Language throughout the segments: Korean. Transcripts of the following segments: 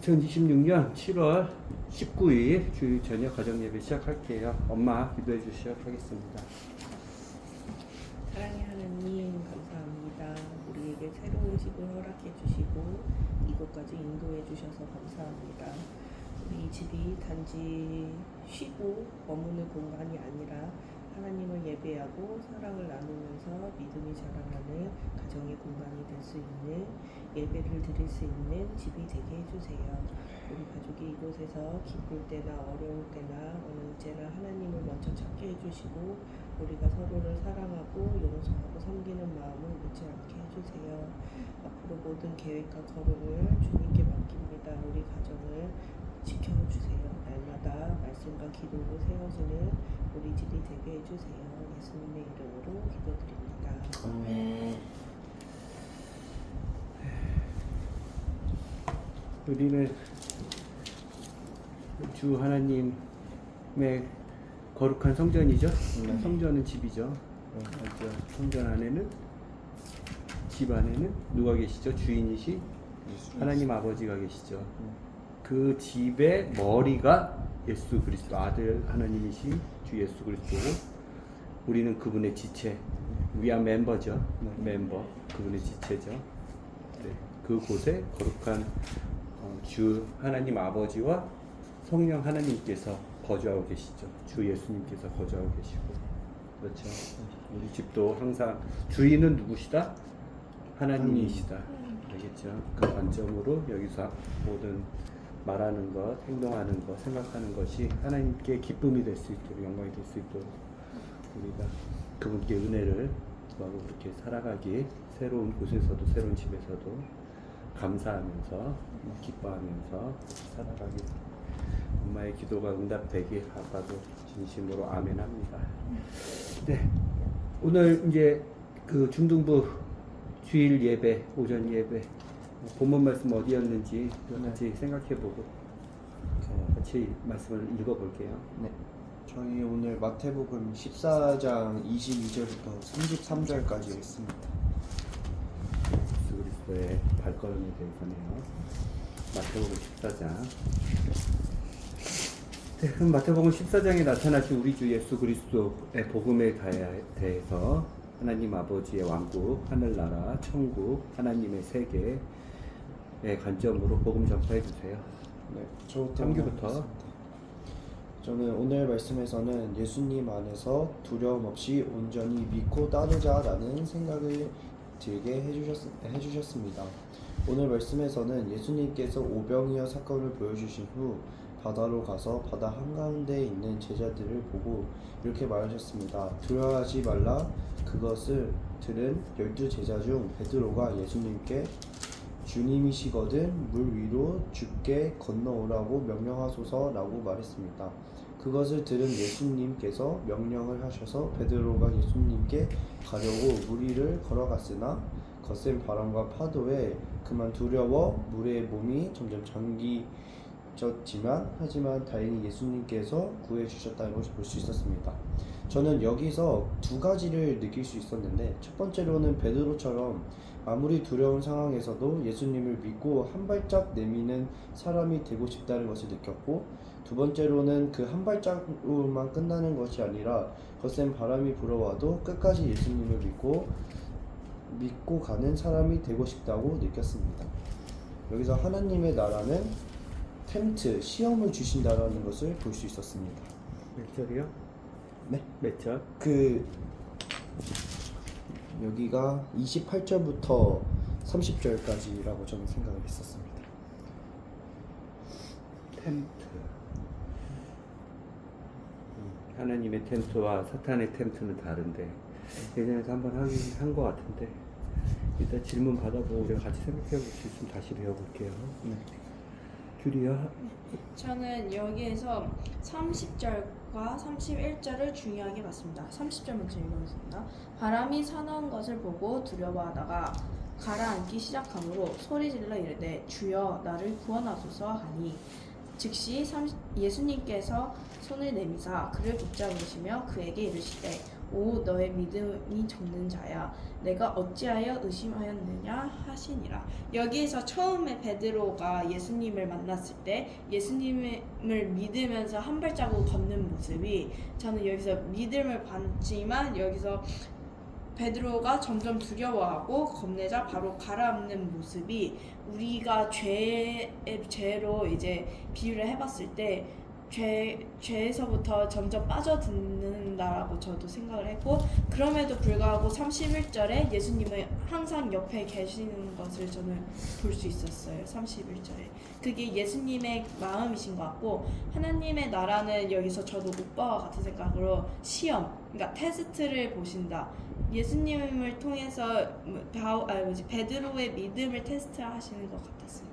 2026년 7월 19일 주일 저녁 가정예배 시작할게요. 엄마 기도해 주시도록 하겠습니다. 사랑의 하나님 감사합니다. 우리에게 새로운 집을 허락해 주시고 이곳까지 인도해 주셔서 감사합니다. 우리 집이 단지 쉬고 머무는 공간이 아니라 하나님을 예배하고 사랑을 나누면서 믿음이 자라나는 가정의 공간이 될 수 있는 예배를 드릴 수 있는 집이 되게 해주세요. 우리 가족이 이곳에서 기쁠 때나 어려울 때나 어느 때나 하나님을 먼저 찾게 해주시고 우리가 서로를 사랑하고 용서하고 섬기는 마음을 묻지 않게 해주세요. 앞으로 모든 계획과 걸음을 주님께 맡깁니다. 우리 가정을 지켜주세요. 날마다 말씀과 기도로 세워지는 우리 집이 되게 해주세요. 예수님의 이름으로 기도드립니다. 아멘. 우리는 주 하나님의 거룩한 성전이죠. 성전은 집이죠. 맞죠. 성전 안에는 집 안에는 누가 계시죠? 주인이시 하나님 아버지가 계시죠. 그 집의 머리가 예수 그리스도 아들 하나님이신 주 예수 그리스도고 우리는 그분의 지체, 위아 멤버죠. 멤버, 그분의 지체죠. 네. 그곳에 거룩한 주 하나님 아버지와 성령 하나님께서 거주하고 계시죠. 주 예수님께서 거주하고 계시고, 그렇죠. 우리 집도 항상 주인은 누구시다? 하나님이시다. 알겠죠? 그 관점으로 여기서 모든 말하는 것, 행동하는 것, 생각하는 것이 하나님께 기쁨이 될 수 있도록, 영광이 될 수 있도록 우리가 그분께 은혜를 구하고 그렇게 살아가기, 새로운 곳에서도 새로운 집에서도 감사하면서 기뻐하면서 살아가기, 엄마의 기도가 응답되기 아빠도 진심으로 아멘합니다. 네, 오늘 이제 그 중등부 주일 예배, 오전 예배 본문 말씀 어디였는지 같이 생각해보고 같이 말씀을 읽어볼게요. 네. 저희 오늘 마태복음 14장 22절부터 33절까지 읽습니다. 예수 그리스도의 발걸음에 대해서네요. 마태복음 14장. 네, 그럼 마태복음 14장에 나타나신 우리 주 예수 그리스도의 복음에 대해서 하나님 아버지의 왕국, 하늘나라, 천국, 하나님의 세계의 관점으로 복음 전파해 주세요. 네, 저부터 창규부터. 저는 오늘 말씀에서는 예수님 안에서 두려움 없이 온전히 믿고 따르자라는 생각을 들게 해주셨습니다. 오늘 말씀에서는 예수님께서 오병이어 사건을 보여주신 후 바다로 가서 바다 한가운데 있는 제자들을 보고 이렇게 말하셨습니다. 두려워하지 말라. 그것을 들은 12제자 중 베드로가 예수님께 주님이시거든 물 위로 죽게 건너오라고 명령하소서라고 말했습니다. 그것을 들은 예수님께서 명령을 하셔서 베드로가 예수님께 가려고 물 위를 걸어갔으나 거센 바람과 파도에 그만 두려워 물에 몸이 점점 잠기졌지만 하지만 다행히 예수님께서 구해주셨다는 것을 볼 수 있었습니다. 저는 여기서 두 가지를 느낄 수 있었는데, 첫 번째로는 베드로처럼 아무리 두려운 상황에서도 예수님을 믿고 한 발짝 내미는 사람이 되고 싶다는 것을 느꼈고, 두 번째로는 그 한 발짝으로만 끝나는 것이 아니라 거센 바람이 불어와도 끝까지 예수님을 믿고 가는 사람이 되고 싶다고 느꼈습니다. 여기서 하나님의 나라는 텐트, 시험을 주신다라는 것을 볼 수 있었습니다. 몇 절이요? 네. 몇 절? 여기가 28절부터 30절까지라고 저는 생각을 했었습니다. 텐트. 하나님의 텐트와 사탄의 텐트는 다른데 예전에도 한번 하긴 한 것 같은데 일단 질문 받아보고 우리가 같이 생각해 볼 수 있으면 다시 배워볼게요. 네. 규리야. 저는 여기에서 30절과 31절을 중요하게 봤습니다. 30절 먼저 읽어보겠습니다. 바람이 사나운 것을 보고 두려워하다가 가라앉기 시작하므로 소리질러 이르되 주여 나를 구원하소서 하니 즉시 예수님께서 손을 내미사 그를 붙잡으시며 그에게 이르시되 오 너의 믿음이 적는 자야 내가 어찌하여 의심하였느냐 하시니라. 여기에서 처음에 베드로가 예수님을 만났을 때 예수님을 믿으면서 한 발자국 걷는 모습이 저는 여기서 믿음을 받지만 여기서 베드로가 점점 두려워하고 겁내자 바로 가라앉는 모습이 우리가 죄로 이제 비유를 해봤을 때 죄에서부터 점점 빠져든다라고 저도 생각을 했고 그럼에도 불구하고 31절에 예수님은 항상 옆에 계시는 것을 저는 볼 수 있었어요. 31절에 그게 예수님의 마음이신 것 같고 하나님의 나라는 여기서 저도 오빠와 같은 생각으로 시험 그러니까 테스트를 보신다. 예수님을 통해서 베드로의 믿음을 테스트하시는 것 같았습니다.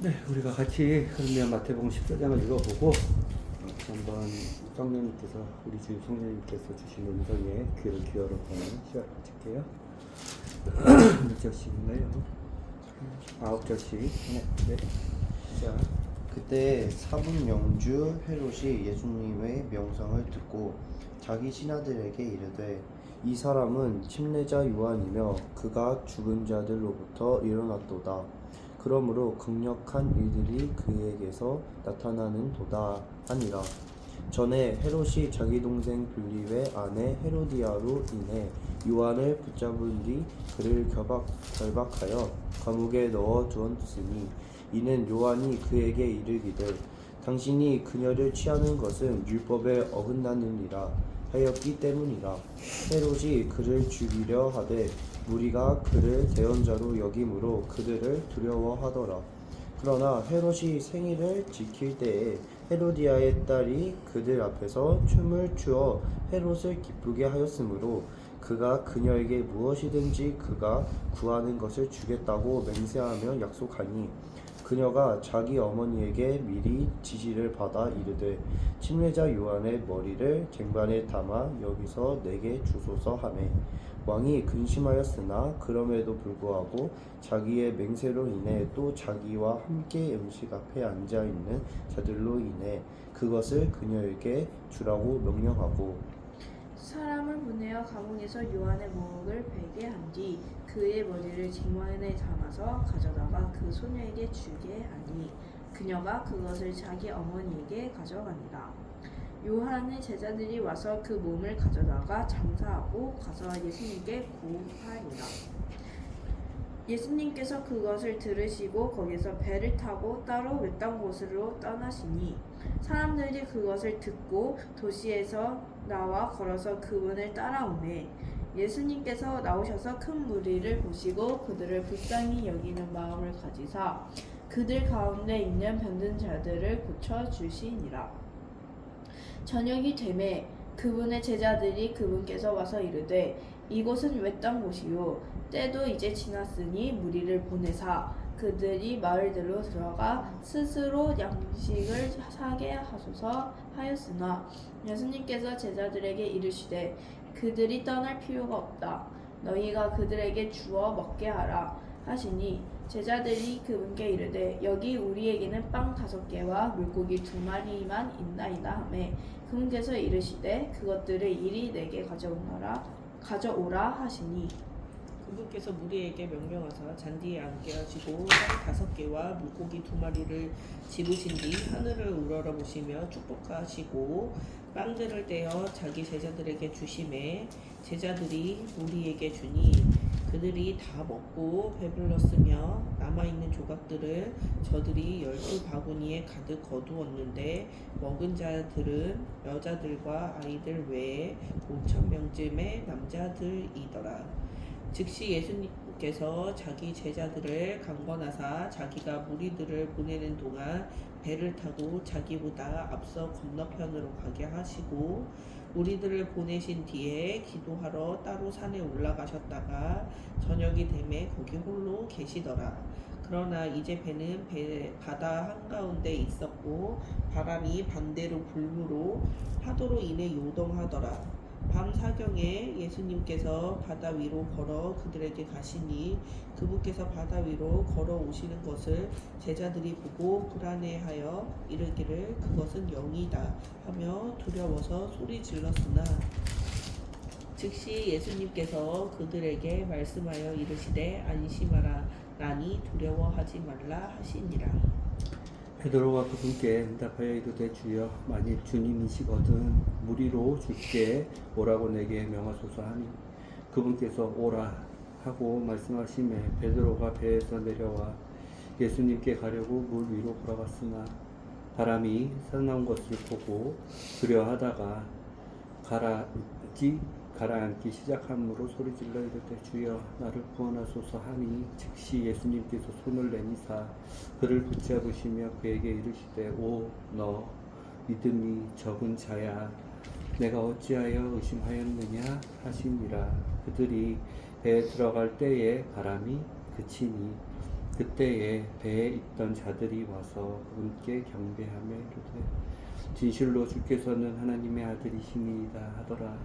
네, 우리가 같이 그러면 마태복음 14장을 읽어보고 한번 성령님께서 우리 주 성령님께서 주신 음성에 귀를 기울여보는 시간을 가질게요. 몇 절씩인가요? 9절씩. 네. 자, 그때 사분영주 헤롯이 예수님의 명성을 듣고 자기 신하들에게 이르되 이 사람은 침례자 요한이며 그가 죽은 자들로부터 일어났도다. 그러므로 극력한 일들이 그에게서 나타나는도다 하니라. 전에 헤롯이 자기 동생 빌립의 아내 헤로디아로 인해 요한을 붙잡은 뒤 그를 결박하여 감옥에 넣어 두었으니 이는 요한이 그에게 이르기를 당신이 그녀를 취하는 것은 율법에 어긋나느니라 하였기 때문이라. 헤롯이 그를 죽이려 하되 무리가 그를 대언자로 여김으로 그들을 두려워하더라. 그러나 헤롯이 생일을 지킬 때에 헤로디아의 딸이 그들 앞에서 춤을 추어 헤롯을 기쁘게 하였으므로 그가 그녀에게 무엇이든지 그가 구하는 것을 주겠다고 맹세하며 약속하니 그녀가 자기 어머니에게 미리 지시를 받아 이르되 침례자 요한의 머리를 쟁반에 담아 여기서 내게 주소서 하매 왕이 근심하였으나 그럼에도 불구하고 자기의 맹세로 인해 또 자기와 함께 음식 앞에 앉아 있는 자들로 인해 그것을 그녀에게 주라고 명령하고 사람을 보내어 감옥에서 요한의 목을 베게 한 뒤 그의 머리를 쟁반에 담아서 가져다가 그 소녀에게 주게 하니 그녀가 그것을 자기 어머니에게 가져가니라. 요한의 제자들이 와서 그 몸을 가져다가 장사하고 가서 예수님께 고하니라. 예수님께서 그것을 들으시고 거기서 배를 타고 따로 외딴 곳으로 떠나시니 사람들이 그것을 듣고 도시에서 나와 걸어서 그분을 따라오매 예수님께서 나오셔서 큰 무리를 보시고 그들을 불쌍히 여기는 마음을 가지사 그들 가운데 있는 병든 자들을 고쳐 주시니라. 저녁이 되매 그분의 제자들이 그분께서 와서 이르되 이곳은 외딴 곳이요 때도 이제 지났으니 무리를 보내사 그들이 마을들로 들어가 스스로 양식을 사게 하소서 하였으나 예수님께서 제자들에게 이르시되 그들이 떠날 필요가 없다. 너희가 그들에게 주어 먹게 하라 하시니 제자들이 그분께 이르되 여기 우리에게는 빵 5개와 물고기 2마리만 있나이다 하매 그분께서 이르시되 그것들을 이리 내게 가져오라 하시니 그분께서 무리에게 명령하사 잔디에 앉게 하시고 빵 5개와 물고기 2마리를 집으신 뒤 하늘을 우러러보시며 축복하시고 빵들을 떼어 자기 제자들에게 주시매 제자들이 무리에게 주니 그들이 다 먹고 배불렀으며 남아있는 조각들을 저들이 12바구니에 가득 거두었는데 먹은 자들은 여자들과 아이들 외에 5,000명쯤의 남자들이더라. 즉시 예수님께서 자기 제자들을 강권하사 자기가 무리들을 보내는 동안 배를 타고 자기보다 앞서 건너편으로 가게 하시고 무리들을 보내신 뒤에 기도하러 따로 산에 올라가셨다가 저녁이 되매 거기 홀로 계시더라. 그러나 이제 배는 바다 한가운데 있었고 바람이 반대로 불므로 파도로 인해 요동하더라. 밤 사경에 예수님께서 바다 위로 걸어 그들에게 가시니 그분께서 바다 위로 걸어 오시는 것을 제자들이 보고 불안해하여 이르기를 그것은 영이다 하며 두려워서 소리 질렀으나 즉시 예수님께서 그들에게 말씀하여 이르시되 안심하라 나니 두려워하지 말라 하시니라. 베드로가 그분께 응답하여 이르되 주여 만일 주님이시거든 무리로 주께 오라고 내게 명하소서 하니 그분께서 오라 하고 말씀하시매 베드로가 배에서 내려와 예수님께 가려고 물 위로 걸어갔으나 바람이 사나운 것을 보고 두려워하다가 가라앉기 시작함으로 소리질러 이르되 주여 나를 구원하소서 하니 즉시 예수님께서 손을 내미사 그를 붙잡으시며 그에게 이르시되 오 너 믿음이 적은 자야 내가 어찌하여 의심하였느냐 하시니라. 그들이 배에 들어갈 때에 바람이 그치니 그때에 배에 있던 자들이 와서 그분께 경배하며 이르되 진실로 주께서는 하나님의 아들이시니이다 하더라.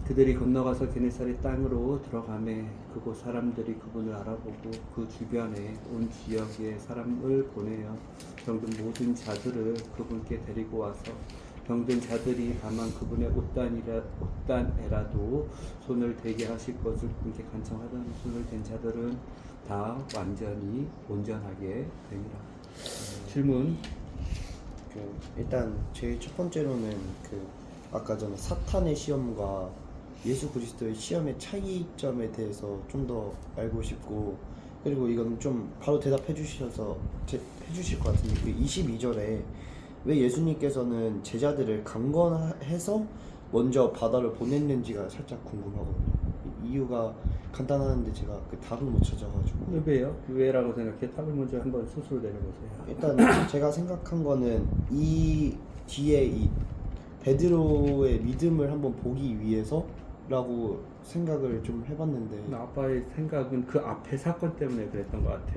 그들이 건너가서 게네사렛 땅으로 들어가매 그곳 사람들이 그분을 알아보고 그 주변에 온 지역에 사람을 보내어 병든 모든 자들을 그분께 데리고 와서 병든 자들이 다만 그분의 옷단에라도 손을 대게 하실 것을 그분께 간청하던 손을 댄 자들은 다 완전히 온전하게 되니라. 질문. 일단 제일 첫 번째로는 아까 전에 사탄의 시험과 예수 그리스도의 시험의 차이점에 대해서 좀 더 알고 싶고, 그리고 이건 좀 바로 대답해 주실 것 같은데 그 22절에 왜 예수님께서는 제자들을 강권해서 먼저 바다를 보냈는지가 살짝 궁금하거든요. 이유가 간단한데 제가 그 답을 못 찾아가지고. 왜요? 왜라고 생각해? 답을 먼저 한번 스스로 내려보세요. 일단 제가 생각한 거는 이 뒤에 이 베드로의 믿음을 한번 보기 위해서라고 생각을 좀 해봤는데, 아빠의 생각은 그 앞에 사건 때문에 그랬던 것 같아.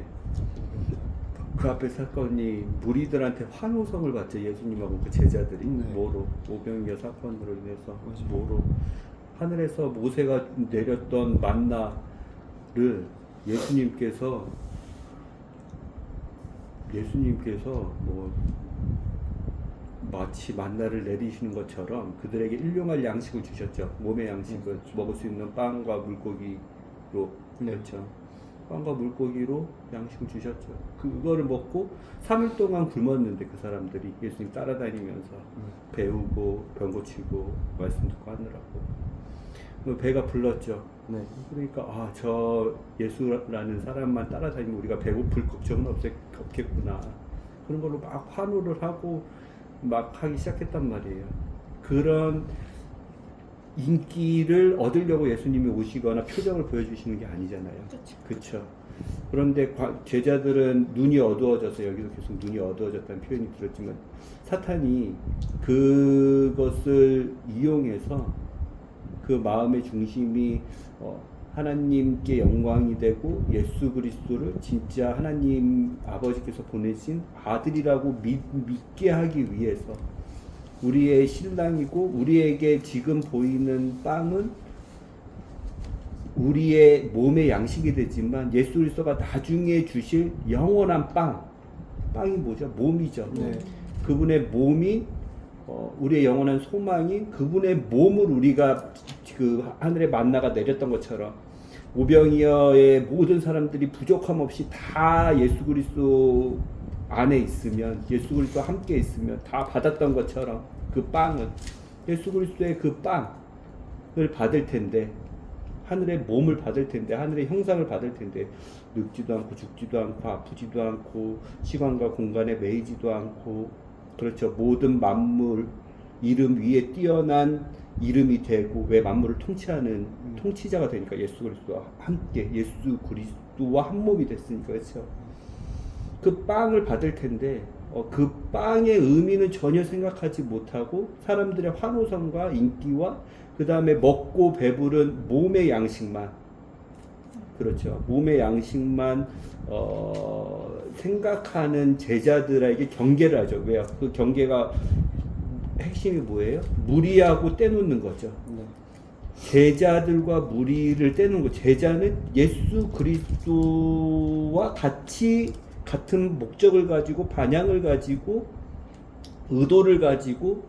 그 앞에 사건이 무리들한테 환호성을 받죠. 예수님하고 그 제자들이. 네. 뭐로? 오병이어 사건으로 인해서. 맞아요. 뭐로? 하늘에서 모세가 내렸던 만나를 예수님께서 뭐 마치 만나를 내리시는 것처럼 그들에게 일용할 양식을 주셨죠. 몸의 양식을 그렇죠. 먹을 수 있는 빵과 물고기로. 네. 그렇죠. 빵과 물고기로 양식을 주셨죠. 그거를 먹고 3일 동안 굶었는데 그 사람들이 예수님 따라다니면서 배우고 병 고치고 말씀 듣고 하느라고 배가 불렀죠. 네. 그러니까 저 예수라는 사람만 따라다니면 우리가 배고플 걱정은 없겠구나. 그런 걸로 막 환호를 하고 막 하기 시작했단 말이에요. 그런 인기를 얻으려고 예수님이 오시거나 표정을 보여주시는 게 아니잖아요. 그렇죠. 그런데 제자들은 눈이 어두워져서, 여기도 계속 눈이 어두워졌다는 표현이 들었지만 사탄이 그것을 이용해서 그 마음의 중심이 하나님께 영광이 되고 예수 그리스도를 진짜 하나님 아버지께서 보내신 아들이라고 믿게 하기 위해서 우리의 신랑이고, 우리에게 지금 보이는 빵은 우리의 몸의 양식이 되지만 예수 그리스도가 나중에 주실 영원한 빵이 뭐죠? 몸이죠. 네. 그분의 몸이 우리의 영원한 소망인 그분의 몸을 우리가 그 하늘의 만나가 내렸던 것처럼 오병이어의 모든 사람들이 부족함 없이 다 예수 그리스도 안에 있으면, 예수 그리스도 함께 있으면 다 받았던 것처럼 그 빵은 예수 그리스도의 그 빵을 받을 텐데, 하늘의 몸을 받을 텐데, 하늘의 형상을 받을 텐데 늙지도 않고 죽지도 않고 아프지도 않고 시간과 공간에 매이지도 않고, 그렇죠. 모든 만물 이름 위에 뛰어난 이름이 되고, 왜 만물을 통치하는 통치자가 되니까 예수 그리스도와 함께 예수 그리스도와 한 몸이 됐으니까. 그렇죠. 그 빵을 받을 텐데 그 빵의 의미는 전혀 생각하지 못하고 사람들의 환호성과 인기와 그 다음에 먹고 배부른 몸의 양식만, 그렇죠. 몸의 양식만 생각하는 제자들에게 경계를 하죠. 왜요? 그 경계가 핵심이 뭐예요? 무리하고 떼놓는 거죠. 네. 제자들과 무리를 떼는 거. 제자는 예수 그리스도와 같은 목적을 가지고 반향을 가지고 의도를 가지고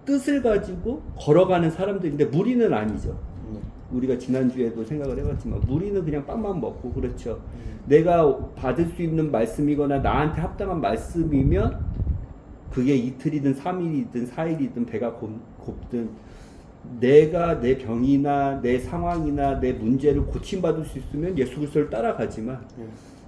뜻을 가지고 걸어가는 사람들인데 무리는 아니죠. 네. 우리가 지난주에도 생각을 해봤지만 무리는 그냥 빵만 먹고 그렇죠. 내가 받을 수 있는 말씀이거나 나한테 합당한 말씀이면 그게 이틀이든 3일이든 4일이든 배가 곱든 내가 내 병이나 내 상황이나 내 문제를 고침받을 수 있으면 예수 그리스도를 따라가지만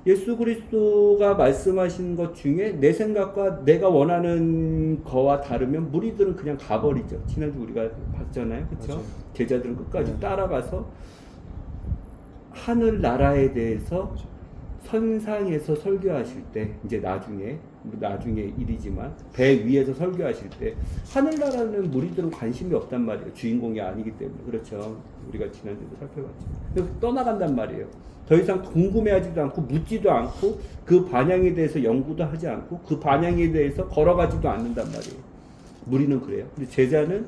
예수 그리스도가 말씀하신 것 중에 내 생각과 내가 원하는 거와 다르면 무리들은 그냥 가버리죠. 지난주 우리가 봤잖아요. 그렇죠? 맞아요. 제자들은 끝까지 네. 따라가서 하늘 나라에 대해서 선상에서 설교하실 때 이제 나중에 일이지만 배 위에서 설교하실 때 하늘나라는 무리들은 관심이 없단 말이에요. 주인공이 아니기 때문에. 그렇죠. 우리가 지난주에도 살펴봤죠. 그래서 떠나간단 말이에요. 더 이상 궁금해하지도 않고 묻지도 않고 그 반향에 대해서 연구도 하지 않고 그 반향에 대해서 걸어가지도 않는단 말이에요. 무리는 그래요. 근데 제자는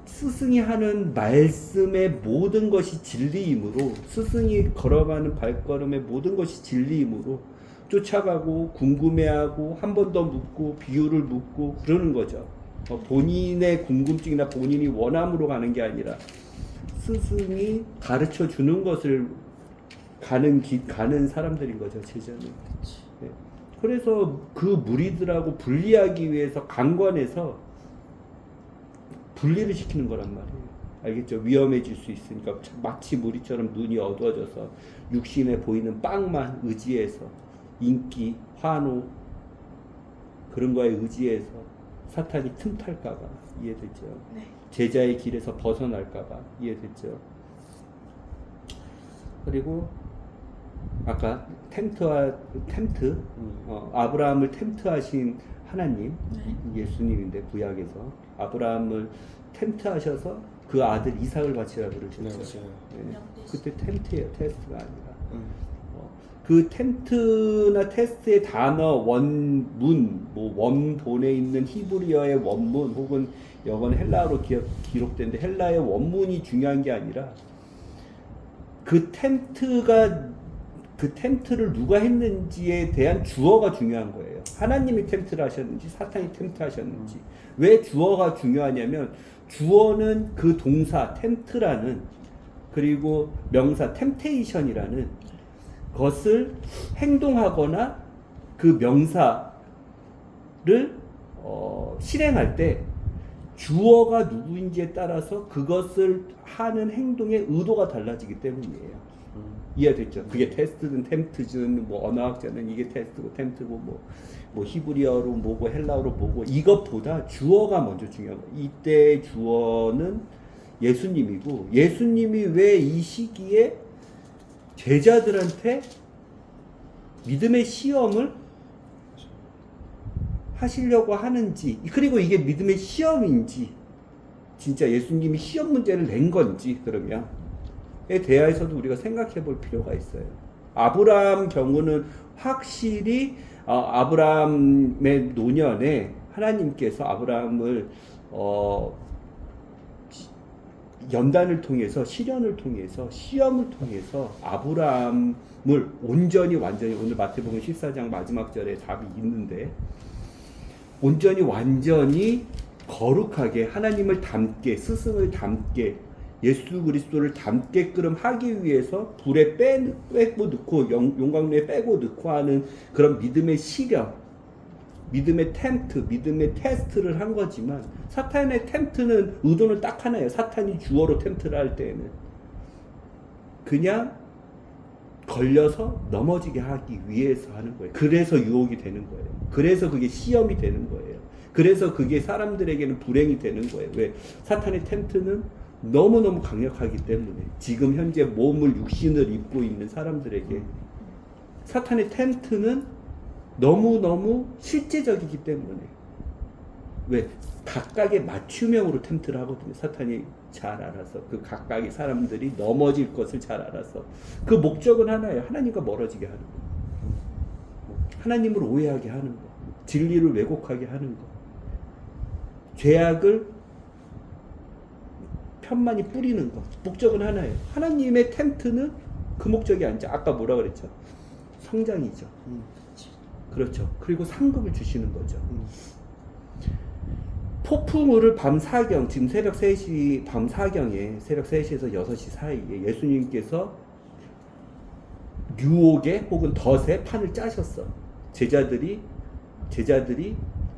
스승이 하는 말씀의 모든 것이 진리이므로 스승이 걸어가는 발걸음의 모든 것이 진리이므로 쫓아가고 궁금해하고 한 번 더 묻고 비유를 묻고 그러는 거죠. 본인의 궁금증이나 본인이 원함으로 가는 게 아니라 스승이 가르쳐 주는 것을 가는 사람들인 거죠. 제자는. 네. 그래서 그 무리들하고 분리하기 위해서 강권해서 분리를 시키는 거란 말이에요. 알겠죠? 위험해질 수 있으니까 마치 무리처럼 눈이 어두워져서 육신에 보이는 빵만 의지해서 인기, 환호 그런 거에 의지해서 사탄이 틈탈까봐 이해됐죠? 네. 제자의 길에서 벗어날까봐 이해됐죠? 그리고 아까 템트 아브라함을 템트하신 하나님 예수님인데 구약에서 아브라함을 템트하셔서 그 아들 이삭을 바치라 그러셨죠. 네, 맞아요. 네. 그때 템트예요. 테스트가 아니라. 그 템트나 테스트의 단어 원문, 원본에 있는 히브리어의 원문 혹은 영어는 헬라어로 기록된데 헬라의 원문이 중요한 게 아니라 그 템트를 누가 했는지에 대한 주어가 중요한 거예요. 하나님이 템트를 하셨는지 사탄이 템트 하셨는지. 왜 주어가 중요하냐면 주어는 그 동사 템트라는 그리고 명사 템테이션이라는 것을 행동하거나 그 명사를 실행할 때 주어가 누구인지에 따라서 그것을 하는 행동의 의도가 달라지기 때문이에요. 이해됐죠? 그게 테스트든 템트든 언어학자는 이게 테스트고 템트고 뭐 히브리어로 뭐고 헬라어로 뭐고 이것보다 주어가 먼저 중요한 거예요. 이때 주어는 예수님이고 예수님이 왜 이 시기에 제자들한테 믿음의 시험을 하시려고 하는지 그리고 이게 믿음의 시험인지 진짜 예수님이 시험 문제를 낸 건지 그러면 에 대해서도 우리가 생각해 볼 필요가 있어요. 아브라함 경우는 확실히 아브라함의 노년에 하나님께서 아브라함을 연단을 통해서 시련을 통해서 시험을 통해서 아브라함을 온전히 완전히 오늘 마태복음 14장 마지막 절에 답이 있는데 온전히 완전히 거룩하게 하나님을 닮게 스승을 닮게 예수 그리스도를 닮게끔 하기 위해서 불에 빼고 넣고 용광로에 빼고 넣고 하는 그런 믿음의 시련, 믿음의 템트, 믿음의 테스트를 한 거지만 사탄의 템트는 의도는 딱 하나예요. 사탄이 주어로 템트를 할 때에는 그냥 걸려서 넘어지게 하기 위해서 하는 거예요. 그래서 유혹이 되는 거예요. 그래서 그게 시험이 되는 거예요. 그래서 그게 사람들에게는 불행이 되는 거예요. 왜? 사탄의 템트는 너무너무 강력하기 때문에 지금 현재 몸을 육신을 입고 있는 사람들에게 사탄의 템트는 너무너무 실제적이기 때문에 왜? 각각의 맞춤형으로 템트를 하거든요. 사탄이 잘 알아서 그 각각의 사람들이 넘어질 것을 잘 알아서 그 목적은 하나예요. 하나님과 멀어지게 하는 거. 하나님을 오해하게 하는 거. 진리를 왜곡하게 하는 것. 죄악을 편만이 뿌리는 것. 목적은 하나예요. 하나님의 텐트는 그 목적이 아니죠. 아까 뭐라 그랬죠? 성장이죠. 그렇죠. 그리고 상급을 주시는 거죠. 폭풍우를 밤 4경, 지금 새벽 3시, 밤 4경에 새벽 3시에서 6시 사이에 예수님께서 유혹에 혹은 덫에 판을 짜셨어. 제자들이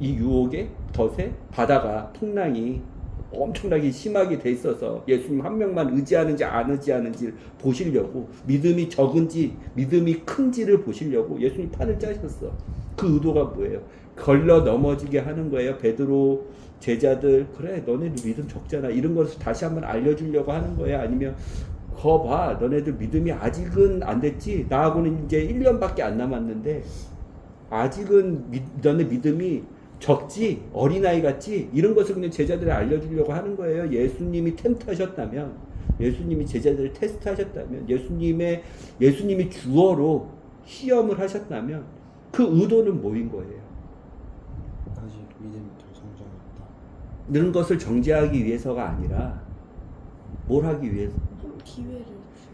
이 유혹에 덫에 바다가 풍랑이 엄청나게 심하게 돼 있어서 예수님 한 명만 의지하는지 안 의지하는지 보시려고, 믿음이 적은지 믿음이 큰지를 보시려고 예수님 판을 짜셨어. 그 의도가 뭐예요? 걸러 넘어지게 하는 거예요. 베드로 제자들, 그래 너네들 믿음 적잖아, 이런 것을 다시 한번 알려주려고 하는 거야? 아니면 거봐 너네들 믿음이 아직은 안 됐지, 나하고는 이제 1년밖에 안 남았는데 아직은 너네 믿음이 적지, 어린아이 같지, 이런 것을 그냥 제자들에 알려주려고 하는 거예요. 예수님이 텐트하셨다면, 예수님이 제자들을 테스트하셨다면, 예수님이 주어로 시험을 하셨다면 그 의도는 뭐인 거예요? 아직 믿음이 더 성장했다. 이런 것을 정죄하기 위해서가 아니라 뭘 하기 위해서? 기회를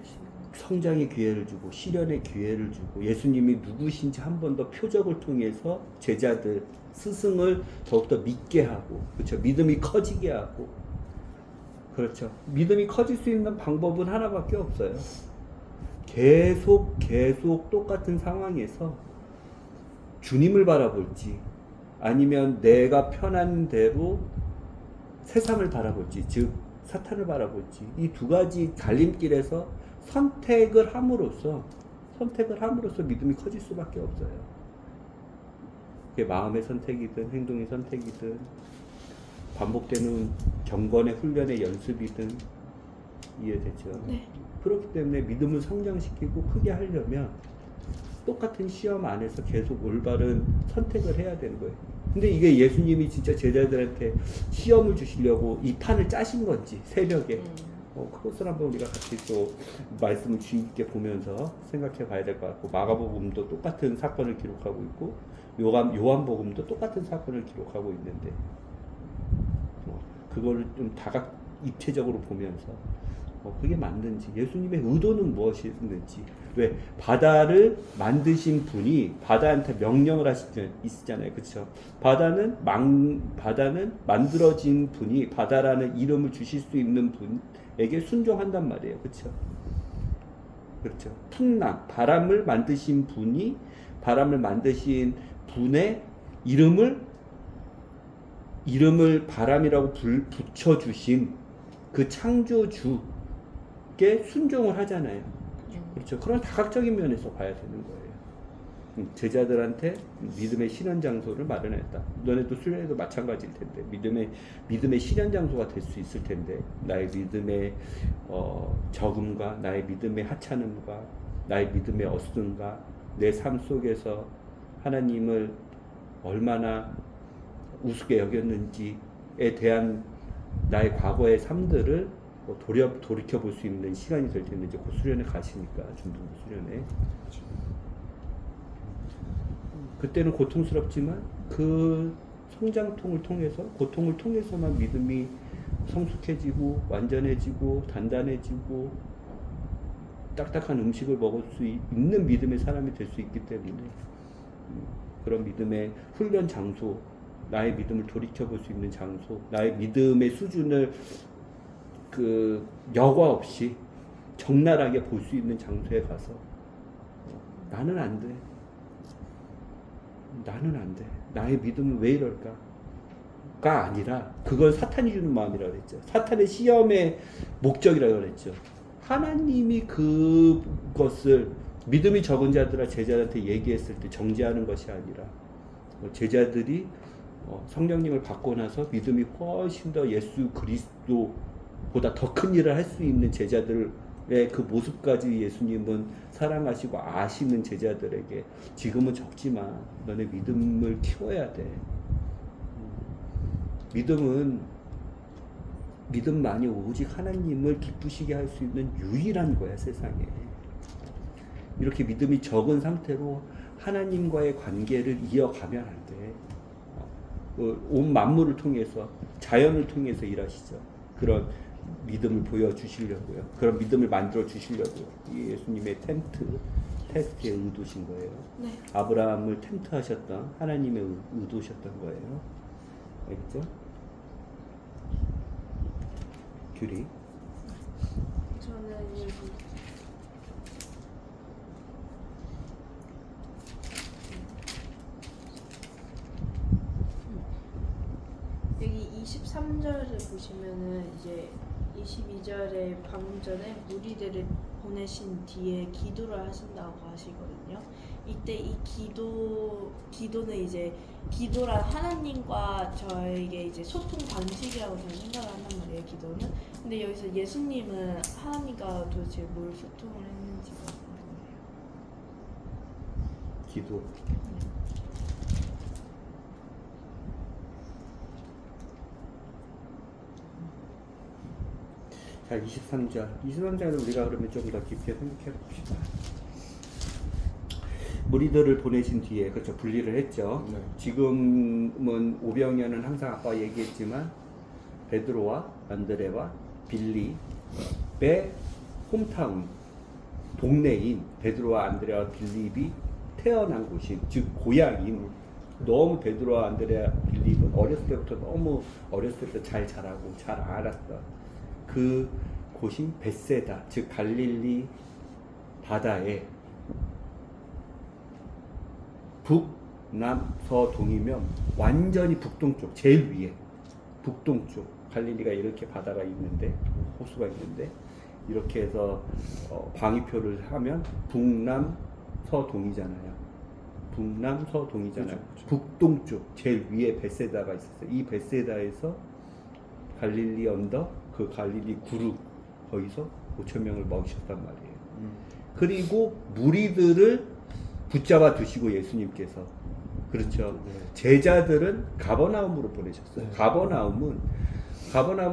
주시는 거. 성장의 기회를 주고 실현의 기회를 주고, 예수님이 누구신지 한 번 더 표적을 통해서 제자들, 스승을 더욱더 믿게 하고, 그렇죠? 믿음이 커지게 하고, 그렇죠? 믿음이 커질 수 있는 방법은 하나밖에 없어요. 계속 똑같은 상황에서 주님을 바라볼지, 아니면 내가 편한 대로 세상을 바라볼지, 즉 사탄을 바라볼지, 이 두 가지 갈림길에서 선택을 함으로써 믿음이 커질 수밖에 없어요. 그게 마음의 선택이든 행동의 선택이든 반복되는 경건의 훈련의 연습이든, 이해되죠? 네. 그렇기 때문에 믿음을 성장시키고 크게 하려면 똑같은 시험 안에서 계속 올바른 선택을 해야 되는 거예요. 근데 이게 예수님이 진짜 제자들한테 시험을 주시려고 이 판을 짜신 건지, 새벽에 그것을 한번 우리가 같이 또 말씀을 주의 깊게 보면서 생각해 봐야 될 것 같고, 마가복음도 똑같은 사건을 기록하고 있고 요한복음도 똑같은 사건을 기록하고 있는데, 그거를 좀 다각 입체적으로 보면서 그게 맞는지, 예수님의 의도는 무엇이었는지. 왜 바다를 만드신 분이 바다한테 명령을 있었잖아요, 그렇죠? 바다는 만들어진 분이, 바다라는 이름을 주실 수 있는 분에게 순종한단 말이에요, 그렇죠? 그렇죠. 풍랑, 바람을 만드신 분이, 바람을 만드신 분의 이름을 바람이라고 붙여주신 그 창조주께 순종을 하잖아요. 그렇죠. 그런 다각적인 면에서 봐야 되는 거예요. 제자들한테 믿음의 실현 장소를 마련했다. 너네도 수련회도 마찬가지일 텐데, 믿음의 실현 장소가 될 수 있을 텐데, 나의 믿음의 적음과 나의 믿음의 하찮음과 나의 믿음의 어슴과 내 삶 속에서 하나님을 얼마나 우습게 여겼는지에 대한 나의 과거의 삶들을 돌이켜 볼 수 있는 시간이 될 텐데, 이제 그 수련회 가시니까, 중등부 수련회. 그때는 고통스럽지만 그 성장통을 통해서, 고통을 통해서만 믿음이 성숙해지고 완전해지고 단단해지고 딱딱한 음식을 먹을 수 있는 믿음의 사람이 될 수 있기 때문에, 그런 믿음의 훈련 장소, 나의 믿음을 돌이켜 볼 수 있는 장소, 나의 믿음의 수준을 여과 없이 적나라하게 볼 수 있는 장소에 가서 나는 안 돼. 나의 믿음은 왜 이럴까? 가 아니라, 그걸 사탄이 주는 마음이라고 그랬죠. 사탄의 시험의 목적이라고 그랬죠. 하나님이 그것을 믿음이 적은 자들아 제자들한테 얘기했을 때 정죄하는 것이 아니라, 제자들이 성령님을 받고 나서 믿음이 훨씬 더 예수 그리스도보다 더 큰 일을 할 수 있는 제자들의 그 모습까지 예수님은 사랑하시고 아시는 제자들에게, 지금은 적지만 너네 믿음을 키워야 돼. 믿음만이 오직 하나님을 기쁘시게 할 수 있는 유일한 거야, 세상에. 이렇게 믿음이 적은 상태로 하나님과의 관계를 이어가면 안 돼. 온 만물을 통해서 자연을 통해서 일하시죠. 그런 믿음을 보여주시려고요. 그런 믿음을 만들어 주시려고요. 이 예수님의 텐트의 의도신 거예요. 네. 아브라함을 텐트하셨던 하나님의 의도셨던 거예요. 알겠죠? 규리. 저는 여기 23절을 보시면은 이제 22절에 방금 전에 무리들을 보내신 뒤에 기도를 하신다고 하시거든요. 이때 이 기도는 이제 기도란 하나님과 저에게 이제 소통 방식이라고 저는 생각을 한단 말이에요. 기도는. 근데 여기서 예수님은 하나님과 도대체 뭘 소통을 했는지가 궁금해요. 기도. 자, 23절을 우리가 그러면 좀 더 깊게 생각해 봅시다. 무리들을 보내신 뒤에, 그렇죠, 분리를 했죠. 네. 지금은 오병이어는 항상 아까 얘기했지만 베드로와 안드레와 빌립의 홈타운, 동네인 베드로와 안드레와 빌립이 태어난 곳인, 즉 고향인, 너무 베드로와 안드레와 빌립은 어렸을 때부터 너무 어렸을 때 잘 자라고 잘 알았던 그 곳인 벳세다, 즉 갈릴리 바다에 북남서동이면 완전히 북동쪽, 제일 위에 북동쪽, 갈릴리가 이렇게 바다가 있는데, 호수가 있는데, 이렇게 해서 방위표를 하면 북남서동이잖아요. 북남서동이잖아요. 그렇죠. 북동쪽 제일 위에 벳세다가 있었어요. 이 벳세다에서 갈릴리 언덕, 그 갈릴리 구루, 거기서 5,000명을 먹이셨단 말이에요. 그리고 무리들을 붙잡아 두시고 예수님께서, 그렇죠. 네. 제자들은 가버나움으로 보내셨어요. 네. 가버나움은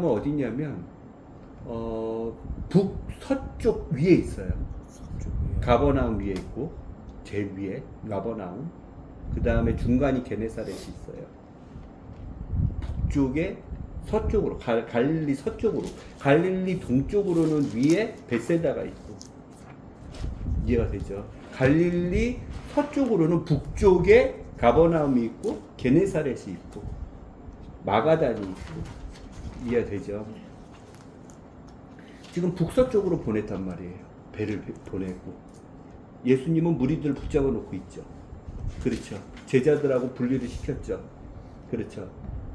어디냐면 북서쪽 위에 있어요. 서쪽이요. 가버나움 위에 있고, 제일 위에 가버나움, 그 다음에 중간이 게네사렛이 있어요. 북쪽에 서쪽으로, 갈릴리 서쪽으로, 갈릴리 동쪽으로는 위에 벳세다가 있고, 이해가 되죠? 갈릴리 서쪽으로는 북쪽에 가버나움이 있고 게네사렛이 있고 마가단이 있고, 이해가 되죠? 지금 북서쪽으로 보냈단 말이에요. 배를 보내고 예수님은 무리들을 붙잡아 놓고 있죠. 그렇죠. 제자들하고 분리를 시켰죠. 그렇죠.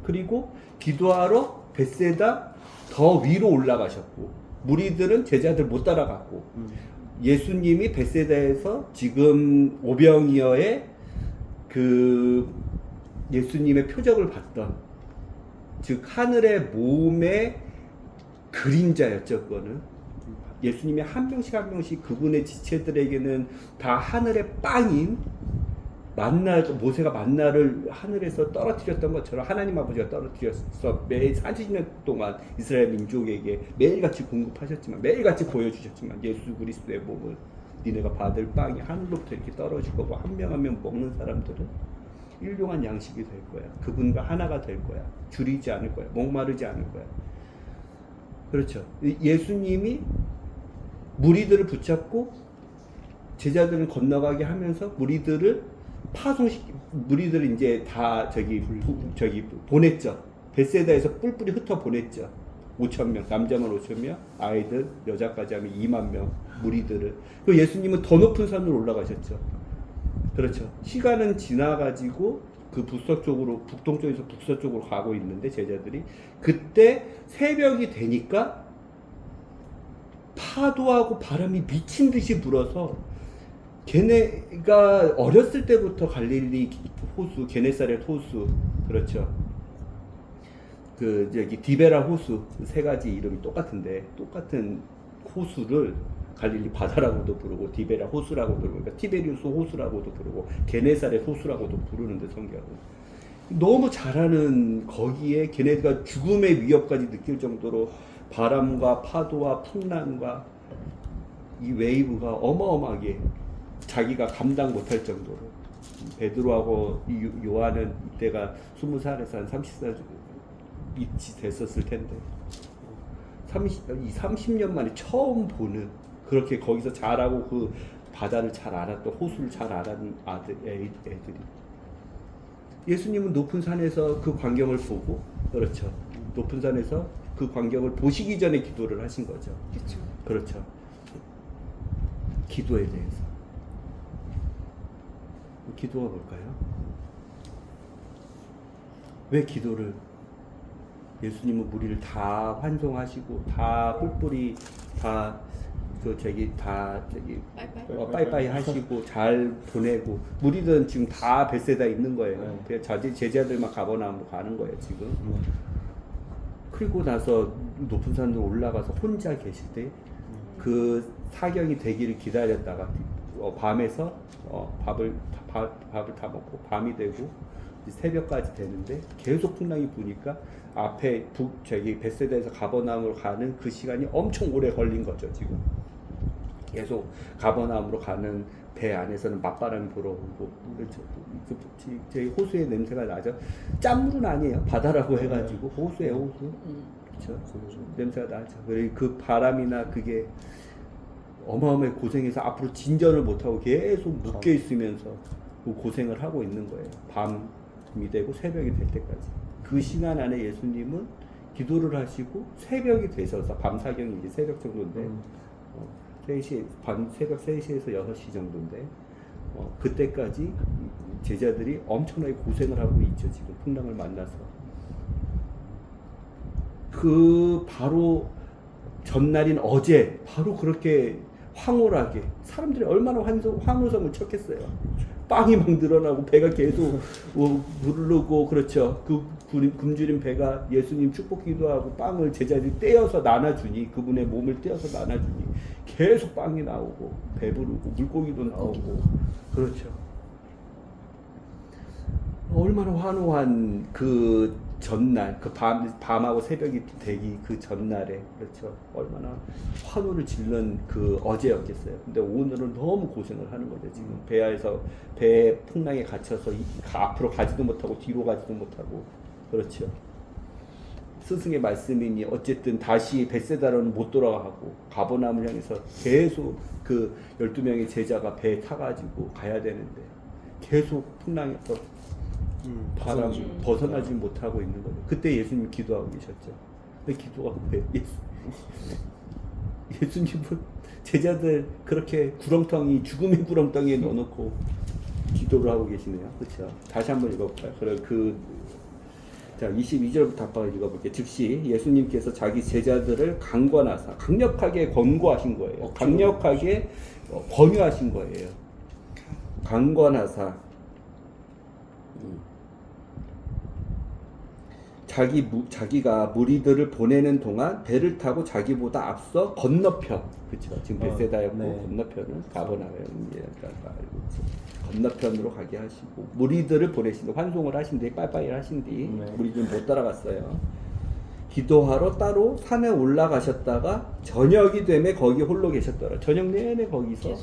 그리고 기도하러 벳세다 더 위로 올라가셨고, 무리들은 제자들 못 따라갔고, 예수님이 벳세다에서 지금 오병이어의 그 예수님의 표적을 봤던, 즉 하늘의 몸의 그림자였죠. 그거는 예수님이 한 명씩 한 명씩 그분의 지체들에게는 다 하늘의 빵인 만나, 모세가 만나를 하늘에서 떨어뜨렸던 것처럼 하나님 아버지가 떨어뜨려서 매일 40년 동안 이스라엘 민족에게 매일같이 공급하셨지만, 매일같이 보여주셨지만, 예수 그리스도의 몸을 니네가 받을 빵이 하늘로부터 이렇게 떨어질 거고, 한 명 한 명 먹는 사람들은 일용한 양식이 될 거야. 그분과 하나가 될 거야. 줄이지 않을 거야. 목마르지 않을 거야. 그렇죠. 예수님이 무리들을 붙잡고 제자들을 건너가게 하면서 무리들을 무리들을 이제 다 저기 보냈죠. 벳세다에서 뿔뿔이 흩어 보냈죠. 5,000명, 남자만 5,000명, 아이들, 여자까지 하면 2만 명 무리들을. 그 예수님은 더 높은 산으로 올라가셨죠. 그렇죠. 시간은 지나가지고 그 북동쪽에서 북서쪽으로 가고 있는데, 제자들이 그때 새벽이 되니까 파도하고 바람이 미친 듯이 불어서, 걔네가 어렸을 때부터 갈릴리 호수, 게네사렛 호수, 그렇죠. 그 저기 디베라 호수, 세 가지 이름이 똑같은데, 똑같은 호수를 갈릴리 바다라고도 부르고 디베라 호수라고도 부르고, 그러니까 티베리우스 호수라고도 부르고 게네사렛 호수라고도 부르는데, 성경은 너무 잘하는 거기에 걔네가 죽음의 위협까지 느낄 정도로 바람과 파도와 풍랑과 이 웨이브가 어마어마하게 자기가 감당 못할 정도로 베드로하고 요한은 이때가 20살에서 한 30살 이치 됐었을 텐데 30년 만에 처음 보는 그렇게 거기서 자라고 그 바다를 잘 알았던 호수를 잘 알았던 애들이 예수님은 높은 산에서 그 광경을 보고 그렇죠. 높은 산에서 그 광경을 보시기 전에 기도를 하신 거죠. 그렇죠. 그렇죠. 기도에 대해서. 기도가 뭘까요? 왜 기도를 예수님은 우리를 다 환송하시고 다 뿔뿔이 다 빠이빠이 하시고 잘 보내고 무리들은 지금 다 벳세다 있는 거예요. 그냥 제자들만 가버나움으로 가는 거예요 지금. 그리고 나서 높은 산으로 올라가서 혼자 계실 때 그 사경이 되기를 기다렸다가 밤에서 밥을 다 먹고 밤이 되고 새벽까지 되는데 계속 풍랑이 부니까 앞에 벳세다에서 가버나움으로 가는 그 시간이 엄청 오래 걸린 거죠 지금. 계속 가버나움으로 가는 배 안에서는 맞바람이 불어오고 제 호수의 냄새가 나죠. 짠물은 아니에요. 바다라고 해가지고 호수예요 호수. 그렇죠. 냄새가 나죠. 그리고 그 바람이나 그게 어마어마하게 고생해서 앞으로 진전을 못하고 계속 묶여 있으면서 고생을 하고 있는 거예요. 밤이 되고 새벽이 될 때까지. 그 시간 안에 예수님은 기도를 하시고 새벽이 되셔서 밤사경이 이제 새벽 정도인데 3시, 새벽 3시에서 6시 정도인데 그때까지 제자들이 엄청나게 고생을 하고 있죠. 지금 풍랑을 만나서 그 바로 전날인 어제 바로 그렇게 황홀하게 사람들이 얼마나 환호성을 쳤겠어요. 빵이 막 늘어나고 배가 계속 부르고 그렇죠. 그 굶주린 배가 예수님 축복 기도하고 빵을 제자들이 떼어서 나눠주니 그분의 몸을 떼어서 나눠주니 계속 빵이 나오고 배부르고 물고기도 나오고 그렇죠. 얼마나 환호한 그 전날 그 밤하고 새벽이 되기 그 전날에 그렇죠. 얼마나 환호를 질른 그 어제였겠어요. 근데 오늘은 너무 고생을 하는 거죠. 지금 배 풍랑에 갇혀서 앞으로 가지도 못하고 뒤로 가지도 못하고 그렇죠. 스승의 말씀이니 어쨌든 다시 벳세다로는 못 돌아가고 가버나움을 향해서 계속 그 12명의 제자가 배에 타가지고 가야 되는데 계속 풍랑에서 벗어나지 못하고 있는 거죠. 그때 예수님이 기도하고 계셨죠. 근데 기도가 뭐예요? 예수님은 제자들 그렇게 구렁텅이 죽음의 구렁텅이에 넣어놓고 기도를 하고 계시네요. 그렇죠? 다시 한번 읽어볼까요? 자 22절부터 아빠가 읽어볼게요. 즉시 예수님께서 자기 제자들을 강권하사 강력하게 권고하신 거예요. 강력하게 권유하신 거예요. 강권하사 자기가 무리들을 보내는 동안 배를 타고 자기보다 앞서 건너편, 그렇죠? 지금 벳세다였고 건너편은 가버나움이니까 건너편으로 가게 하시고 무리들을 보내신다. 환송을 하신 뒤 빠이빠이를 하신 뒤 무리들은 못 따라갔어요. 기도하러 따로 산에 올라가셨다가 저녁이 되매 거기 홀로 계셨더라. 저녁 내내 거기서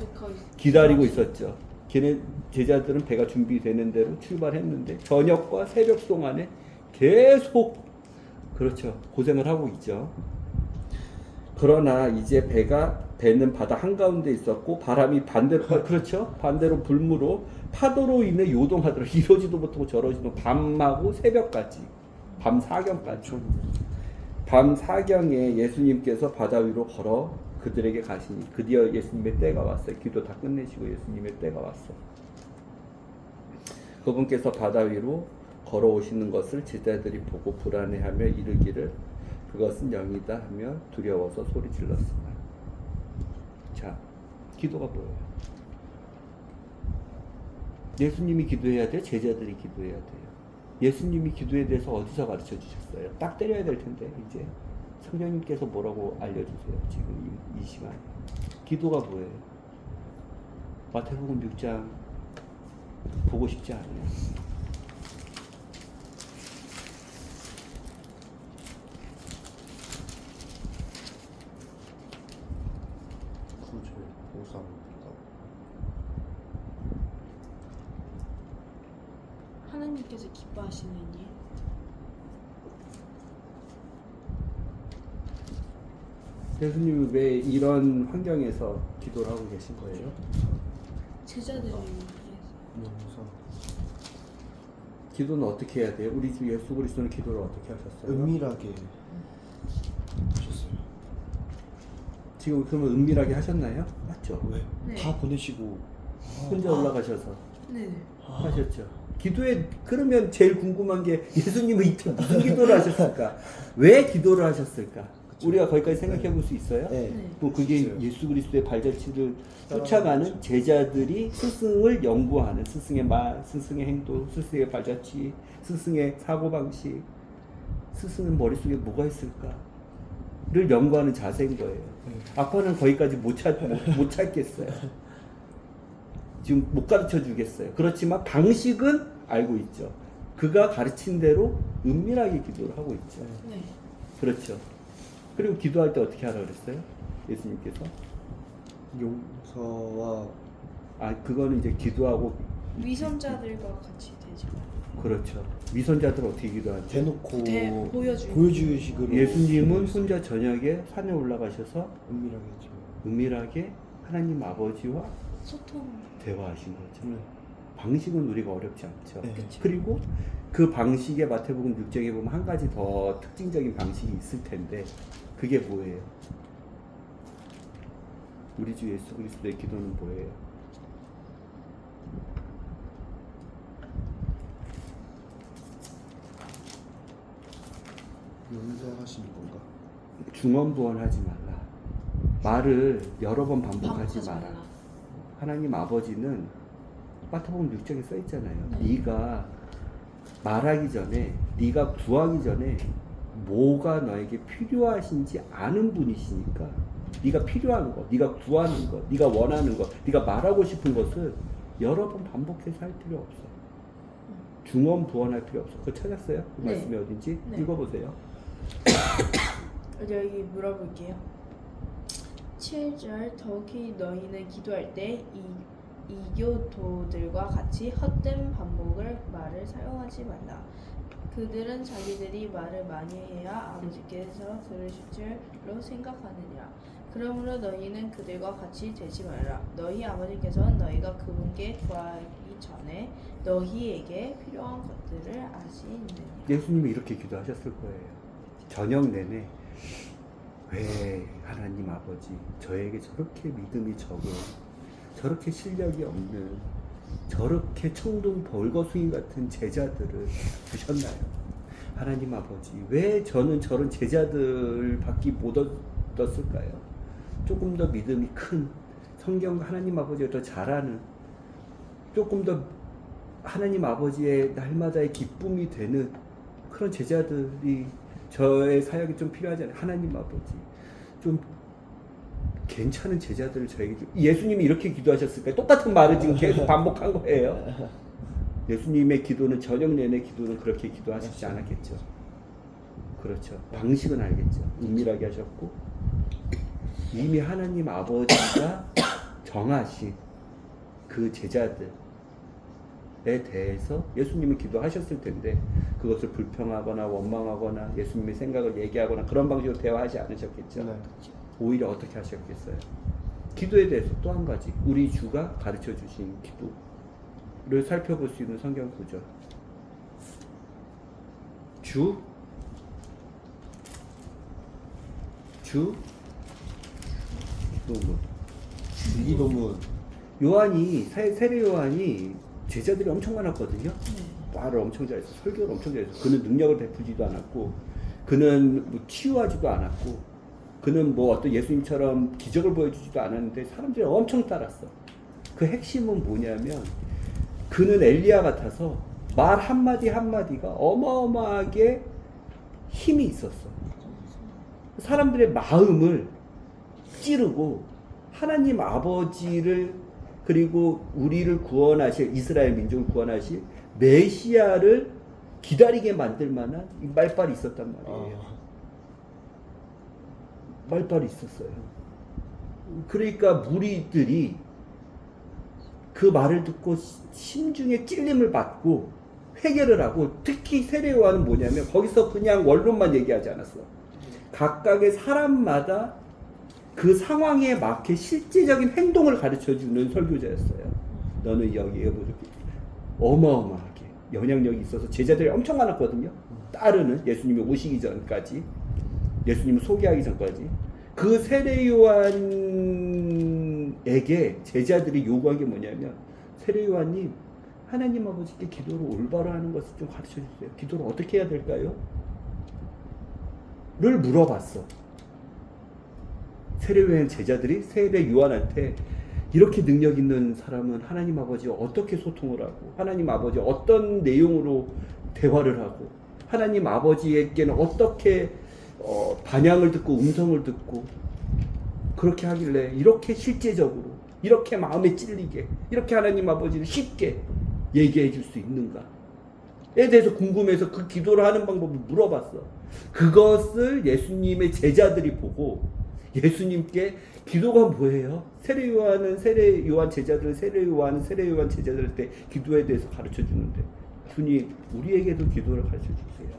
기다리고 있었죠. 걔네 제자들은 배가 준비되는 대로 출발했는데 저녁과 새벽 동안에 계속 그렇죠. 고생을 하고 있죠. 그러나 이제 배는 바다 한가운데 있었고 바람이 반대로 그렇죠. 반대로 불무로 파도로 인해 요동하더라. 이러지도 못하고 저러지도 밤하고 새벽까지 밤 사경까지 밤 사경에 예수님께서 바다 위로 걸어 그들에게 가시니 드디어 예수님의 때가 왔어요. 기도 다 끝내시고 예수님의 때가 왔어. 그분께서 바다 위로 걸어오시는 것을 제자들이 보고 불안해하며 이르기를 그것은 영이다 하며 두려워서 소리 질렀습니다. 자, 기도가 뭐예요? 예수님이 기도해야 돼요? 제자들이 기도해야 돼요? 예수님이 기도에 대해서 어디서 가르쳐 주셨어요? 딱 때려야 될 텐데 이제 성령님께서 뭐라고 알려주세요. 지금 이 시간 기도가 뭐예요? 마태복음 6장 보고 싶지 않아요? 하나님께서 기뻐하시는 일. 예수님이 왜 이런 환경에서 기도를 하고 계신 거예요? 제자들을 위해서. 용서. 기도는 어떻게 해야 돼요? 우리 주 예수 그리스도는 기도를 어떻게 하셨어요? 은밀하게 하셨어요. 지금 그러면 은밀하게 하셨나요? 맞죠? 왜? 네. 다 보내시고 혼자 올라가셔서 네. 하셨죠. 기도에 그러면 제일 궁금한 게 예수님은 이때 무슨 기도를 하셨을까? 왜 기도를 하셨을까? 그쵸. 우리가 거기까지 생각해 볼 수 있어요? 네. 네. 또 그게 있어요. 예수 그리스도의 발자취를 따라가는 쫓아가는 거죠. 제자들이 스승을 연구하는 스승의 말, 스승의 행동, 스승의 발자취, 스승의 사고방식, 스승은 머릿속에 뭐가 있을까를 연구하는 자세인 거예요. 아빠는 거기까지 못 찾겠어요. 지금 못 가르쳐 주겠어요. 그렇지만 방식은 알고 있죠. 그가 가르친 대로 은밀하게 기도를 하고 있죠. 네. 그렇죠. 그리고 기도할 때 어떻게 하라 그랬어요? 예수님께서? 용서와 그거는 이제 기도하고 위선자들과 같이 되지 말라. 그렇죠. 위선자들 어떻게 기도하죠? 대놓고 보여주기식으로. 예수님은 혼자 저녁에 산에 올라가셔서 은밀하게 했죠. 은밀하게 하나님 아버지와 소통을. 대화하신 거죠. 방식은 우리가 어렵지 않죠. 네. 그쵸. 그리고 그 방식에 마태복음 6장에 보면 한 가지 더 특징적인 방식이 있을 텐데 그게 뭐예요? 우리 주 예수 그리스도의 기도는 뭐예요? 용서하시는 건가? 중언부언하지 말라. 말을 여러 번 반복하지 마라. 말라. 하나님 아버지는 마태복음 6장에 써 있잖아요. 네. 네가 말하기 전에, 네가 구하기 전에 뭐가 너에게 필요하신지 아는 분이시니까 네가 필요한 것, 네가 구하는 것, 네가 원하는 것, 네가 말하고 싶은 것을 여러 번 반복해서 할 필요 없어. 중언부언할 필요 없어. 그거 찾았어요? 그 네. 말씀이 어딘지 네. 읽어보세요. 여기 물어볼게요. 7절 더욱이 너희는 기도할 때 이교도들과 같이 헛된 말을 사용하지 말라. 그들은 자기들이 말을 많이 해야 아버지께서 들으실 줄로 생각하느니라. 그러므로 너희는 그들과 같이 되지 말라. 너희 아버지께서는 너희가 그분께 구하기 전에 너희에게 필요한 것들을 아시느니라. 예수님이 이렇게 기도하셨을 거예요. 저녁 내내 왜 하나님 아버지 저에게 저렇게 믿음이 적은 저렇게 실력이 없는 저렇게 청둥 벌거숭이 같은 제자들을 주셨나요? 하나님 아버지 왜 저는 저런 제자들 밖에 못 얻었을까요? 조금 더 믿음이 큰 성경 하나님 아버지가 더 잘하는 조금 더 하나님 아버지의 날마다의 기쁨이 되는 그런 제자들이 저의 사역이 좀 필요하잖아요. 하나님 아버지 좀 괜찮은 제자들을 저에게 좀 예수님이 이렇게 기도하셨을까요? 똑같은 말을 지금 계속 반복한 거예요. 예수님의 기도는 저녁 내내 기도는 그렇게 기도하시지 않았겠죠. 그렇죠. 방식은 알겠죠. 은밀하게 하셨고 이미 하나님 아버지가 정하신 그 제자들에 대해서 예수님은 기도하셨을 텐데 그것을 불평하거나 원망하거나 예수님의 생각을 얘기하거나 그런 방식으로 대화하지 않으셨겠죠. 네. 오히려 어떻게 하셨겠어요? 기도에 대해서 또 한 가지 우리 주가 가르쳐 주신 기도를 살펴볼 수 있는 성경 구절. 기도문. 주기도문. 요한이 세례 요한이 제자들이 엄청 많았거든요. 네. 말을 엄청 잘했어. 설교를 엄청 잘했어. 그는 능력을 베푸지도 않았고 그는 뭐 치유하지도 않았고 그는 뭐 어떤 예수님처럼 기적을 보여주지도 않았는데 사람들이 엄청 따랐어. 그 핵심은 뭐냐면 그는 엘리야 같아서 말 한마디 한마디가 어마어마하게 힘이 있었어. 사람들의 마음을 찌르고 하나님 아버지를 그리고 우리를 구원하실 이스라엘 민족을 구원하실 메시아를 기다리게 만들 만한 이 말빨이 있었단 말이에요. 말빨이 있었어요. 그러니까 무리들이 그 말을 듣고 심중에 찔림을 받고 해결을 하고, 특히 세례 요한은 뭐냐면 거기서 그냥 원론만 얘기하지 않았어. 각각의 사람마다 그 상황에 맞게 실제적인 행동을 가르쳐주는 설교자였어요. 너는 여기에 어마어마하게 영향력이 있어서 제자들이 엄청 많았거든요. 따르는, 예수님이 오시기 전까지, 예수님을 소개하기 전까지. 그 세례 요한에게 제자들이 요구한 게 뭐냐면, 세례 요한님, 하나님 아버지께 기도를 올바로 하는 것을 좀 가르쳐 주세요. 기도를 어떻게 해야 될까요? 를 물어봤어. 세례 요한 제자들이 세례 요한한테, 이렇게 능력 있는 사람은 하나님 아버지와 어떻게 소통을 하고, 하나님 아버지와 어떤 내용으로 대화를 하고, 하나님 아버지에게는 어떻게 반향을 듣고 음성을 듣고 그렇게 하길래 이렇게 실제적으로, 이렇게 마음에 찔리게, 이렇게 하나님 아버지를 쉽게 얘기해 줄 수 있는가에 대해서 궁금해서 그 기도를 하는 방법을 물어봤어. 그것을 예수님의 제자들이 보고 예수님께 기도가 뭐예요? 세례 요한은 세례 요한 제자들, 세례 요한은 세례 요한 제자들한테 기도에 대해서 가르쳐 주는데, 주님, 우리에게도 기도를 가르쳐 주세요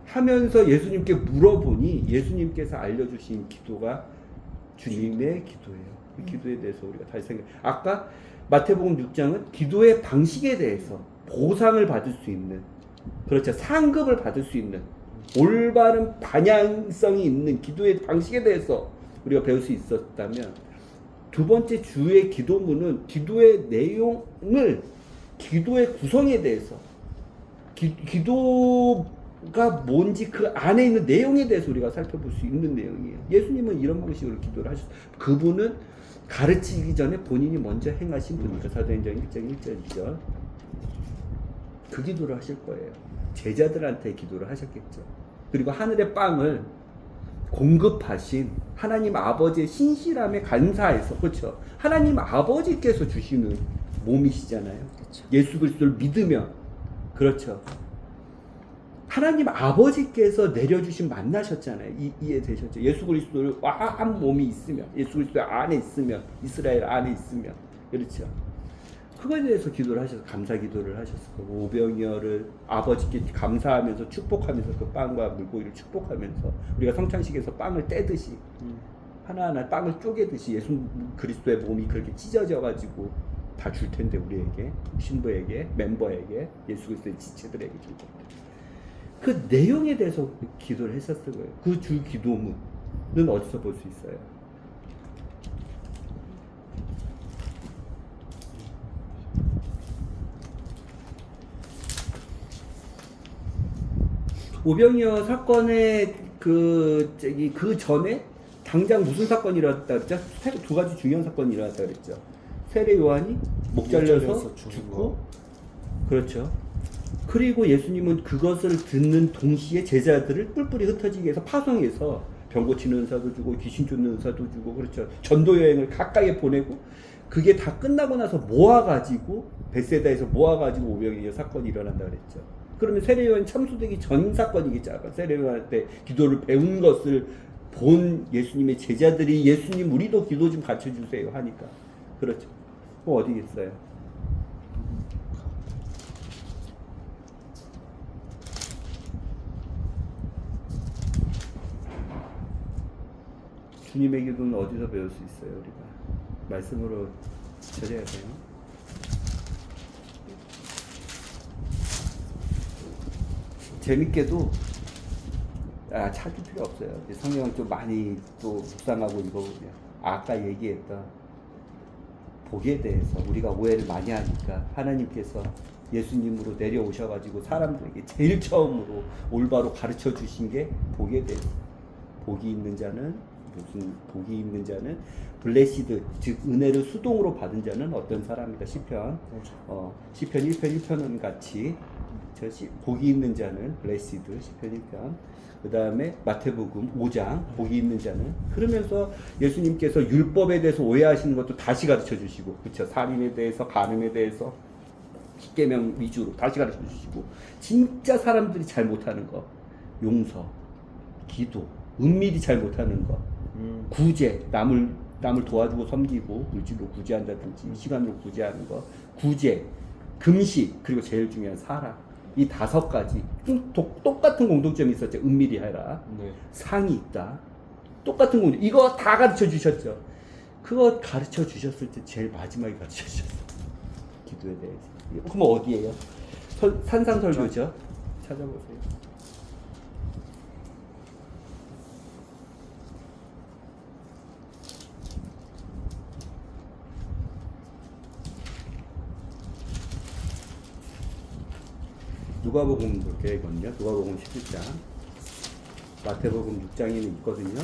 하면서 예수님께 물어보니 예수님께서 알려주신 기도가 주님의 기도예요. 그 기도에 대해서 우리가 다시 생각. 아까 마태복음 6장은 기도의 방식에 대해서 보상을 받을 수 있는, 그렇죠, 상급을 받을 수 있는 올바른 방향성이 있는 기도의 방식에 대해서 우리가 배울 수 있었다면, 두 번째 주의 기도문은 기도의 내용을, 기도의 구성에 대해서, 기도가 뭔지 그 안에 있는 내용에 대해서 우리가 살펴볼 수 있는 내용이에요. 예수님은 이런 방식으로 기도를 하셨어요. 그분은 가르치기 전에 본인이 먼저 행하신 분이죠. 사도행전 1장 1절 2절. 그 기도를 하실 거예요. 제자들한테 기도를 하셨겠죠. 그리고 하늘의 빵을 공급하신 하나님 아버지의 신실함에 감사해서, 그렇죠, 하나님 아버지께서 주시는 몸이시잖아요. 그렇죠. 예수 예수 그리스도를 믿으면, 그렇죠, 하나님 아버지께서 내려주신 만나셨잖아요. 이해되셨죠? 예수 그리스도를 한 몸이 있으면, 예수 그리스도 안에 있으면, 이스라엘 안에 있으면, 그렇죠, 그거에 대해서 기도를 하셔서 감사 기도를 하셨을 거고, 오병이어를 아버지께 감사하면서 축복하면서 그 빵과 물고기를 축복하면서, 우리가 성찬식에서 빵을 떼듯이 하나하나 빵을 쪼개듯이 예수 그리스도의 몸이 그렇게 찢어져 가지고 다 줄 텐데, 우리에게, 신부에게, 멤버에게, 예수 그리스도의 지체들에게 줄 텐데, 그 내용에 대해서 기도를 했었을 거예요. 그 주 기도문은 어디서 볼 수 있어요? 오병이어 사건의 그 전에 당장 무슨 사건이 일어났다 그랬죠? 두 가지 중요한 사건이 일어났다 그랬죠. 세례 요한이 목 잘려서 죽고, 그렇죠. 그리고 예수님은 그것을 듣는 동시에 제자들을 뿔뿔이 흩어지게 해서 파송해서 병 고치는 은사도 주고 귀신 쫓는 은사도 주고, 그렇죠, 전도 여행을 가까이 보내고, 그게 다 끝나고 나서 모아가지고 베세다에서 모아가지고 오병이어 사건이 일어난다 그랬죠. 그러면 세례 요한이 참수되기 전 사건이겠죠. 아까 세례 요한한테 기도를 배운 것을 본 예수님의 제자들이, 예수님 우리도 기도 좀 가르쳐 주세요 하니까, 그렇죠. 어디겠어요? 주님의 기도는 어디서 배울 수 있어요? 우리가 말씀으로 전해야 돼요. 재밌게도 찾을 필요 없어요. 성경을 좀 많이 또 묵상하고 읽어보면, 아까 얘기했던 복에 대해서 우리가 오해를 많이 하니까, 하나님께서 예수님으로 내려오셔가지고 사람들에게 제일 처음으로 올바로 가르쳐 주신 게 복에 대해서. 복이 있는 자는, 무슨 복이 있는 자는 블레시드, 즉 은혜를 수동으로 받은 자는 어떤 사람이다. 시편 1편 1편은 같이 복이 있는 자는 블레시드, 시편 1편. 그 다음에 마태복음 5장 복이 있는 자는, 그러면서 예수님께서 율법에 대해서 오해하시는 것도 다시 가르쳐 주시고, 그렇죠, 살인에 대해서, 간음에 대해서 십계명 위주로 다시 가르쳐 주시고, 진짜 사람들이 잘 못하는 거, 용서, 기도, 은밀히 잘 못하는 거, 구제, 남을 도와주고 섬기고 물질로 구제한다든지 시간으로 구제하는 거, 구제, 금식, 그리고 제일 중요한 사랑. 이 5가지 똑같은 공통점이 있었죠. 은밀히 해라. 네. 상이 있다. 똑같은 공통. 이거 다 가르쳐 주셨죠. 그거 가르쳐 주셨을 때 제일 마지막에 가르쳐 주셨어요. 기도에 대해서. 그럼 어디예요? 산상설교죠. 찾아보세요. 누가복음 볼게요. 이건요. 누가복음 11장. 마태복음 6장에는 있거든요.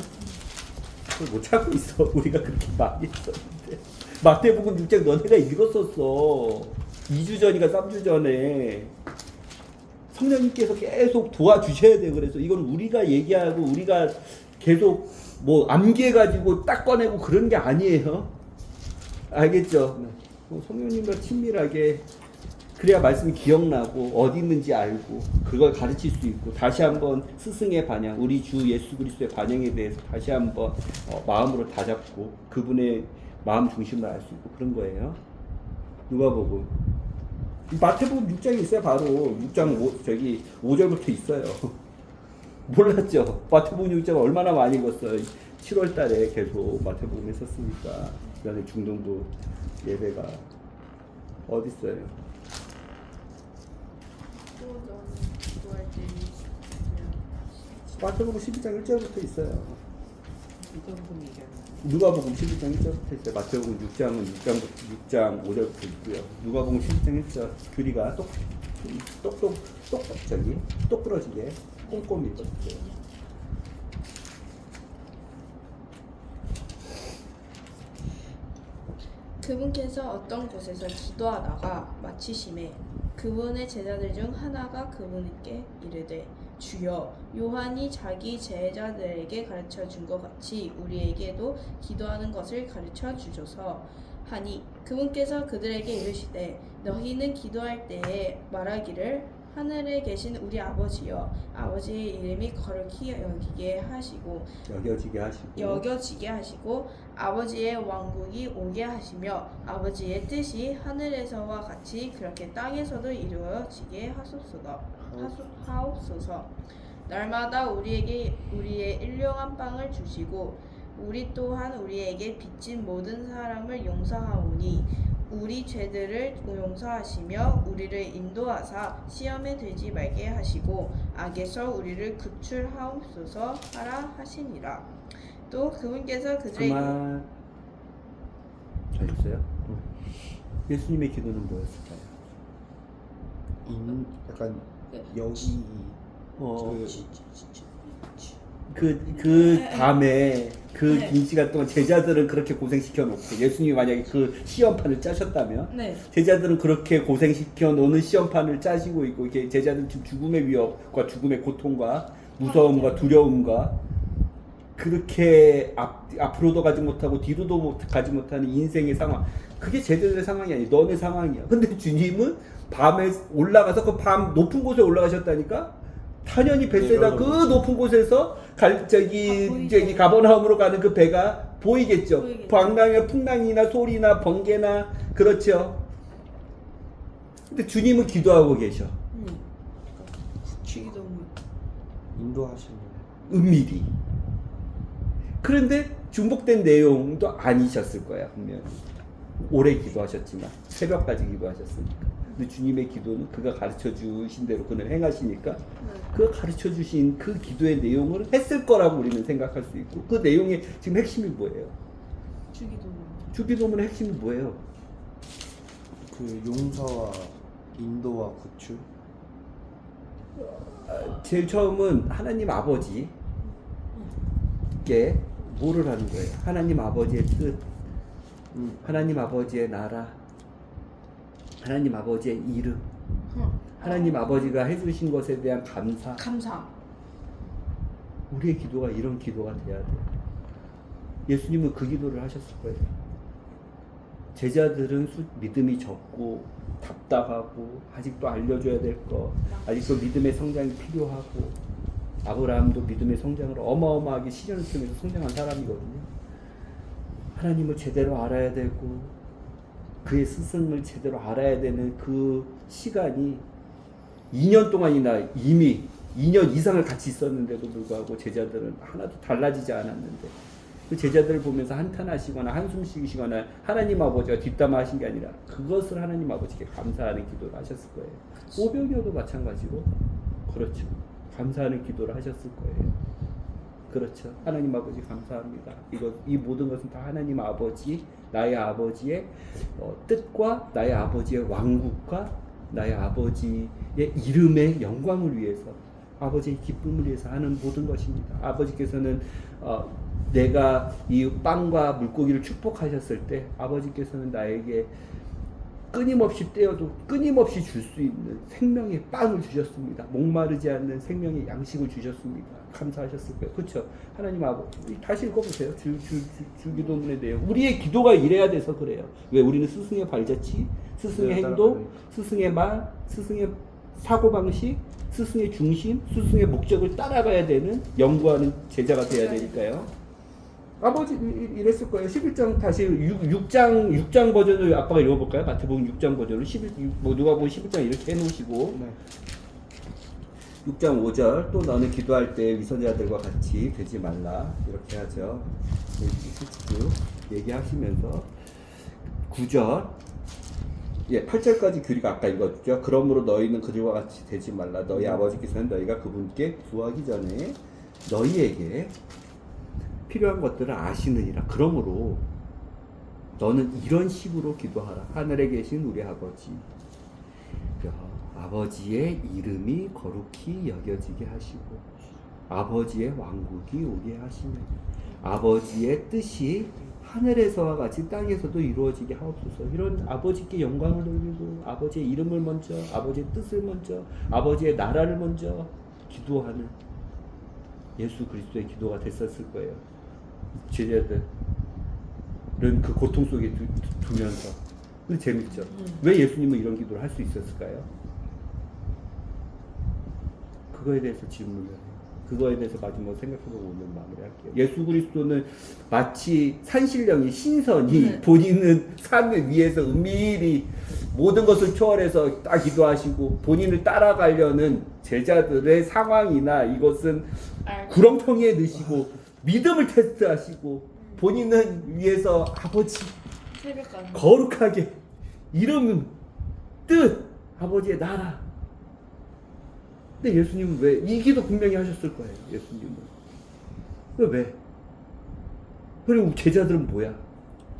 그걸 못 찾고 있어. 우리가 그렇게 많이 했었는데. 마태복음 6장 너네가 읽었었어. 2주 전이가 3주 전에. 성령님께서 계속 도와주셔야 돼. 그래서 이건 우리가 얘기하고 우리가 계속 뭐 암기해가지고 딱 꺼내고 그런 게 아니에요. 알겠죠? 성령님과 친밀하게 그래야 말씀이 기억나고 어디 있는지 알고 그걸 가르칠 수 있고 다시 한번 스승의 반영, 우리 주 예수 그리스도의 반영에 대해서 다시 한번 마음으로 다잡고 그분의 마음 중심으로 알 수 있고 그런 거예요. 누가복음 마태복음 6장이 있어요. 바로 6장 5절부터 있어요. 몰랐죠? 마태복음 6장 얼마나 많이 읽었어요. 7월 달에 계속 마태복음 했었으니까. 그다음에 중동도 예배가 어디 있어요? 마태복음 12장 1절부터 있어요. 누가복음 얘기하는 누가복음 12장 1절부터 있어요. 마태복음 6장은 6장 5절부터 있고요. 누가복음 12장 1절 교리가 똑 부러지게 꼼꼼히 읽어주세요. 그분께서 어떤 곳에서 기도하다가 마치심에 그분의 제자들 중 하나가 그분께 이르되 주여 요한이 자기 제자들에게 가르쳐 준 것 같이 우리에게도 기도하는 것을 가르쳐 주소서 하니 그분께서 그들에게 이르시되 너희는 기도할 때에 말하기를 하늘에 계신 우리 아버지여 아버지의 이름이 거룩히 여겨지게 하시고 아버지의 왕국이 오게 하시며 아버지의 뜻이 하늘에서와 같이 그렇게 땅에서도 이루어지게 하옵소서. 날마다 우리에게 우리의 일용한 빵을 주시고 우리 또한 우리에게 빚진 모든 사람을 용서하오니 우리 죄들을 용서하시며 우리를 인도하사 시험에 들지 말게 하시고 악에서 우리를 구출하옵소서 하라 하시니라. 또 그분께서 그들에게 그만 잘 됐어요? 예수님의 기도는 뭐였을까요? 약간 여기 그 밤에 긴 시간 동안 제자들은 그렇게 고생시켜 놓고 예수님이 만약에 그 시험판을 짜셨다면 네. 제자들은 그렇게 고생시켜 놓는 시험판을 짜시고 있고 이게 제자들은 지금 죽음의 위협과 죽음의 고통과 무서움과 두려움과 그렇게 앞으로도 가지 못하고 뒤로도 가지 못하는 인생의 상황 그게 제자들의 상황이 아니에요. 너네 상황이야. 근데 주님은 밤에 올라가서 그 밤 높은 곳에 올라가셨다니까 당연히 벳세다 그 높은 곳에서 가버나움으로 가는 그 배가 보이겠죠. 방랑의 풍랑이나 소리나 번개나 그렇죠. 근데 주님은 기도하고 계셔. 구치기도 인도하시는 은밀히. 그런데 중복된 내용도 아니셨을 거야 분명히. 오래 기도하셨지만 새벽까지 기도하셨으니까. 근데 주님의 기도는 그가 가르쳐 주신 대로 그는 행하시니까 그가 가르쳐 주신 그 기도의 내용을 했을 거라고 우리는 생각할 수 있고 그 내용의 지금 핵심이 뭐예요? 주기도문의 핵심이 뭐예요? 그 용서와 인도와 구출. 제일 처음은 하나님 아버지께 뭐를 하는 거예요? 하나님 아버지의 뜻, 하나님 아버지의 나라, 하나님 아버지의 이름, 하나님 아버지가 해주신 것에 대한 감사. 우리의 기도가 이런 기도가 돼야 돼요. 예수님은 그 기도를 하셨을 거예요. 제자들은 믿음이 적고 답답하고 아직도 알려줘야 될 거, 아직도 믿음의 성장이 필요하고 아브라함도 믿음의 성장을 어마어마하게 시련을 통해서 성장한 사람이거든요. 하나님을 제대로 알아야 되고 그의 스승을 제대로 알아야 되는 그 시간이 2년 동안이나 이미 2년 이상을 같이 있었는데도 불구하고 제자들은 하나도 달라지지 않았는데 그 제자들을 보면서 한탄하시거나 한숨 쉬시거나 하나님 아버지가 뒷담화하신 게 아니라 그것을 하나님 아버지께 감사하는 기도를 하셨을 거예요. 오병이어도 마찬가지로 그렇죠. 감사하는 기도를 하셨을 거예요. 그렇죠. 하나님 아버지 감사합니다. 이 모든 것은 다 하나님 아버지, 나의 아버지의 뜻과 나의 아버지의 왕국과 나의 아버지의 이름의 영광을 위해서, 아버지의 기쁨을 위해서 하는 모든 것입니다. 아버지께서는 내가 이 빵과 물고기를 축복하셨을 때 아버지께서는 나에게 끊임없이 떼어도 끊임없이 줄 수 있는 생명의 빵을 주셨습니다. 목마르지 않는 생명의 양식을 주셨습니다. 감사하셨을 거예요. 그렇죠? 하나님 아버지, 다시 읽어보세요. 주기도문의 내용. 우리의 기도가 이래야 돼서 그래요. 왜? 우리는 스승의 발자취, 스승의 행동, 스승의 말, 스승의 사고방식, 스승의 중심, 스승의 목적을 따라가야 되는, 연구하는 제자가 돼야 되니까요. 아버지 이랬을 거예요. 11장 다시 6장 버전을 아빠가 읽어볼까요? 마태복음 6장 버전을 누가복음 11장 이렇게 해놓으시고, 네. 6장 5절 또 너는 기도할 때 위선자들과 같이 되지 말라 이렇게 하죠. 쭉 얘기하시면서 9절 8절까지 규리가 아까 읽었죠. 그러므로 너희는 그들과 같이 되지 말라. 너희 아버지께서는 너희가 그분께 구하기 전에 너희에게 필요한 것들을 아시느니라. 그러므로 너는 이런 식으로 기도하라. 하늘에 계신 우리 아버지, 아버지의 이름이 거룩히 여겨지게 하시고 아버지의 왕국이 오게 하시며 아버지의 뜻이 하늘에서와 같이 땅에서도 이루어지게 하옵소서. 이런 아버지께 영광을 돌리고 아버지의 이름을 먼저, 아버지의 뜻을 먼저, 아버지의 나라를 먼저 기도하는 예수 그리스도의 기도가 됐었을 거예요. 제자들은 그 고통 속에 두면서. 근데 재밌죠? 왜 예수님은 이런 기도를 할 수 있었을까요? 그거에 대해서 질문을 해요. 그거에 대해서 마지막으로 생각해보고 오늘 마무리할게요. 예수 그리스도는 마치 산신령이, 신선이 본인은 삶을 위해서 은밀히 모든 것을 초월해서 딱 기도하시고 본인을 따라가려는 제자들의 상황이나 이것은 구렁텅이에 넣으시고 믿음을 테스트하시고 본인은 위해서 아버지 거룩하게 이름, 뜻, 아버지의 나라. 근데 예수님은 왜? 이 기도 분명히 하셨을 거예요. 예수님은. 왜? 그리고 제자들은 뭐야?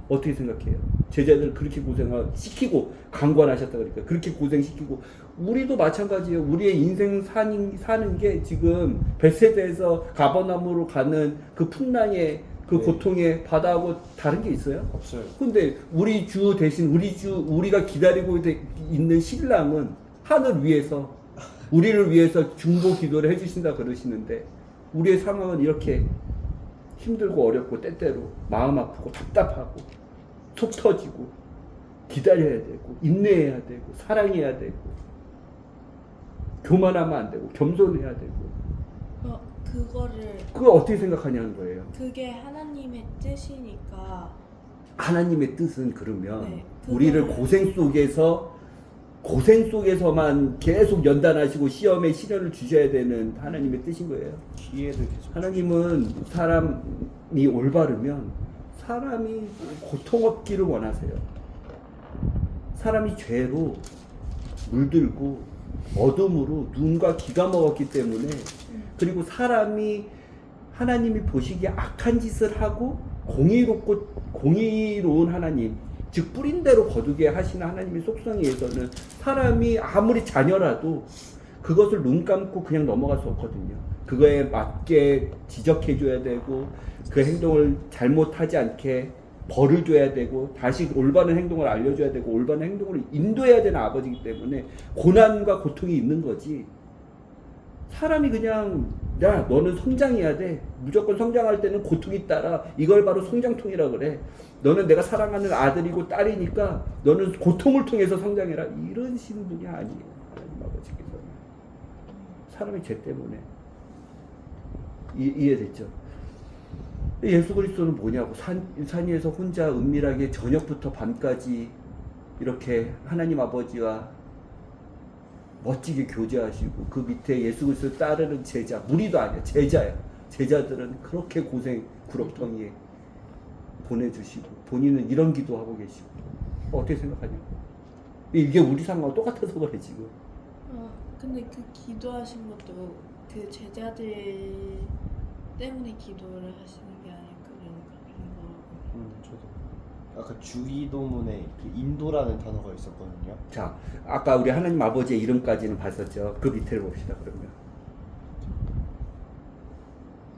어떻게 생각해요? 제자들 그렇게 시키고 강권하셨다 그러니까 그렇게 고생시키고 우리도 마찬가지예요. 우리의 인생 사는 게 지금 벳세다에서 가버나움으로 가는 그 풍랑의 그 고통의 바다하고 다른 게 있어요? 없어요. 근데 우리 주 대신 우리가 기다리고 있는 신랑은 하늘 위에서 우리를 위해서 중보 기도를 해주신다 그러시는데 우리의 상황은 이렇게 힘들고 어렵고 때때로 마음 아프고 답답하고 속 터지고 기다려야 되고 인내해야 되고 사랑해야 되고 교만하면 안 되고 겸손해야 되고 그걸 어떻게 생각하냐는 거예요. 그게 하나님의 뜻이니까. 하나님의 뜻은 그러면 네, 우리를 고생 속에서만 계속 연단하시고 시험에 시련을 주셔야 되는 하나님의 뜻인 거예요. 기회를 계속. 하나님은 사람이 올바르면 사람이 고통 없기를 원하세요. 사람이 죄로 물들고 어둠으로 눈과 귀가 먹었기 때문에, 그리고 사람이 하나님이 보시기에 악한 짓을 하고 공의로운 하나님, 즉 뿌린 대로 거두게 하시는 하나님의 속성에 의해서는 사람이 아무리 자녀라도 그것을 눈 감고 그냥 넘어갈 수 없거든요. 그거에 맞게 지적해줘야 되고 그 행동을 잘못하지 않게 벌을 줘야 되고 다시 올바른 행동을 알려줘야 되고 올바른 행동을 인도해야 되는 아버지이기 때문에 고난과 고통이 있는 거지. 사람이 그냥 야 너는 성장해야 돼, 무조건 성장할 때는 고통이 따라, 이걸 바로 성장통이라 그래. 너는 내가 사랑하는 아들이고 딸이니까 너는 고통을 통해서 성장해라, 이러시는 분이 아니에요. 하나님 아버지께서는 사람의 죄 때문에. 이해됐죠? 예수 그리스도는 뭐냐고, 산 위에서 혼자 은밀하게 저녁부터 밤까지 이렇게 하나님 아버지와 멋지게 교제하시고 그 밑에 예수 그리스도 따르는 제자, 무리도 아니야, 제자야. 제자들은 그렇게 고생 구렁텅이에 보내주시고 본인은 이런 기도하고 계시고 어떻게 생각하냐고. 이게 우리 상황과 똑같아서 그래 지금. 근데 그 기도하신 것도 그 제자들 때문에 기도를 하시는 게 아닐까 그런 거. 저도 아까 주기도문에 그 인도라는 단어가 있었거든요. 자, 아까 우리 하나님 아버지의 이름까지는 봤었죠. 그 밑에를 봅시다. 그러면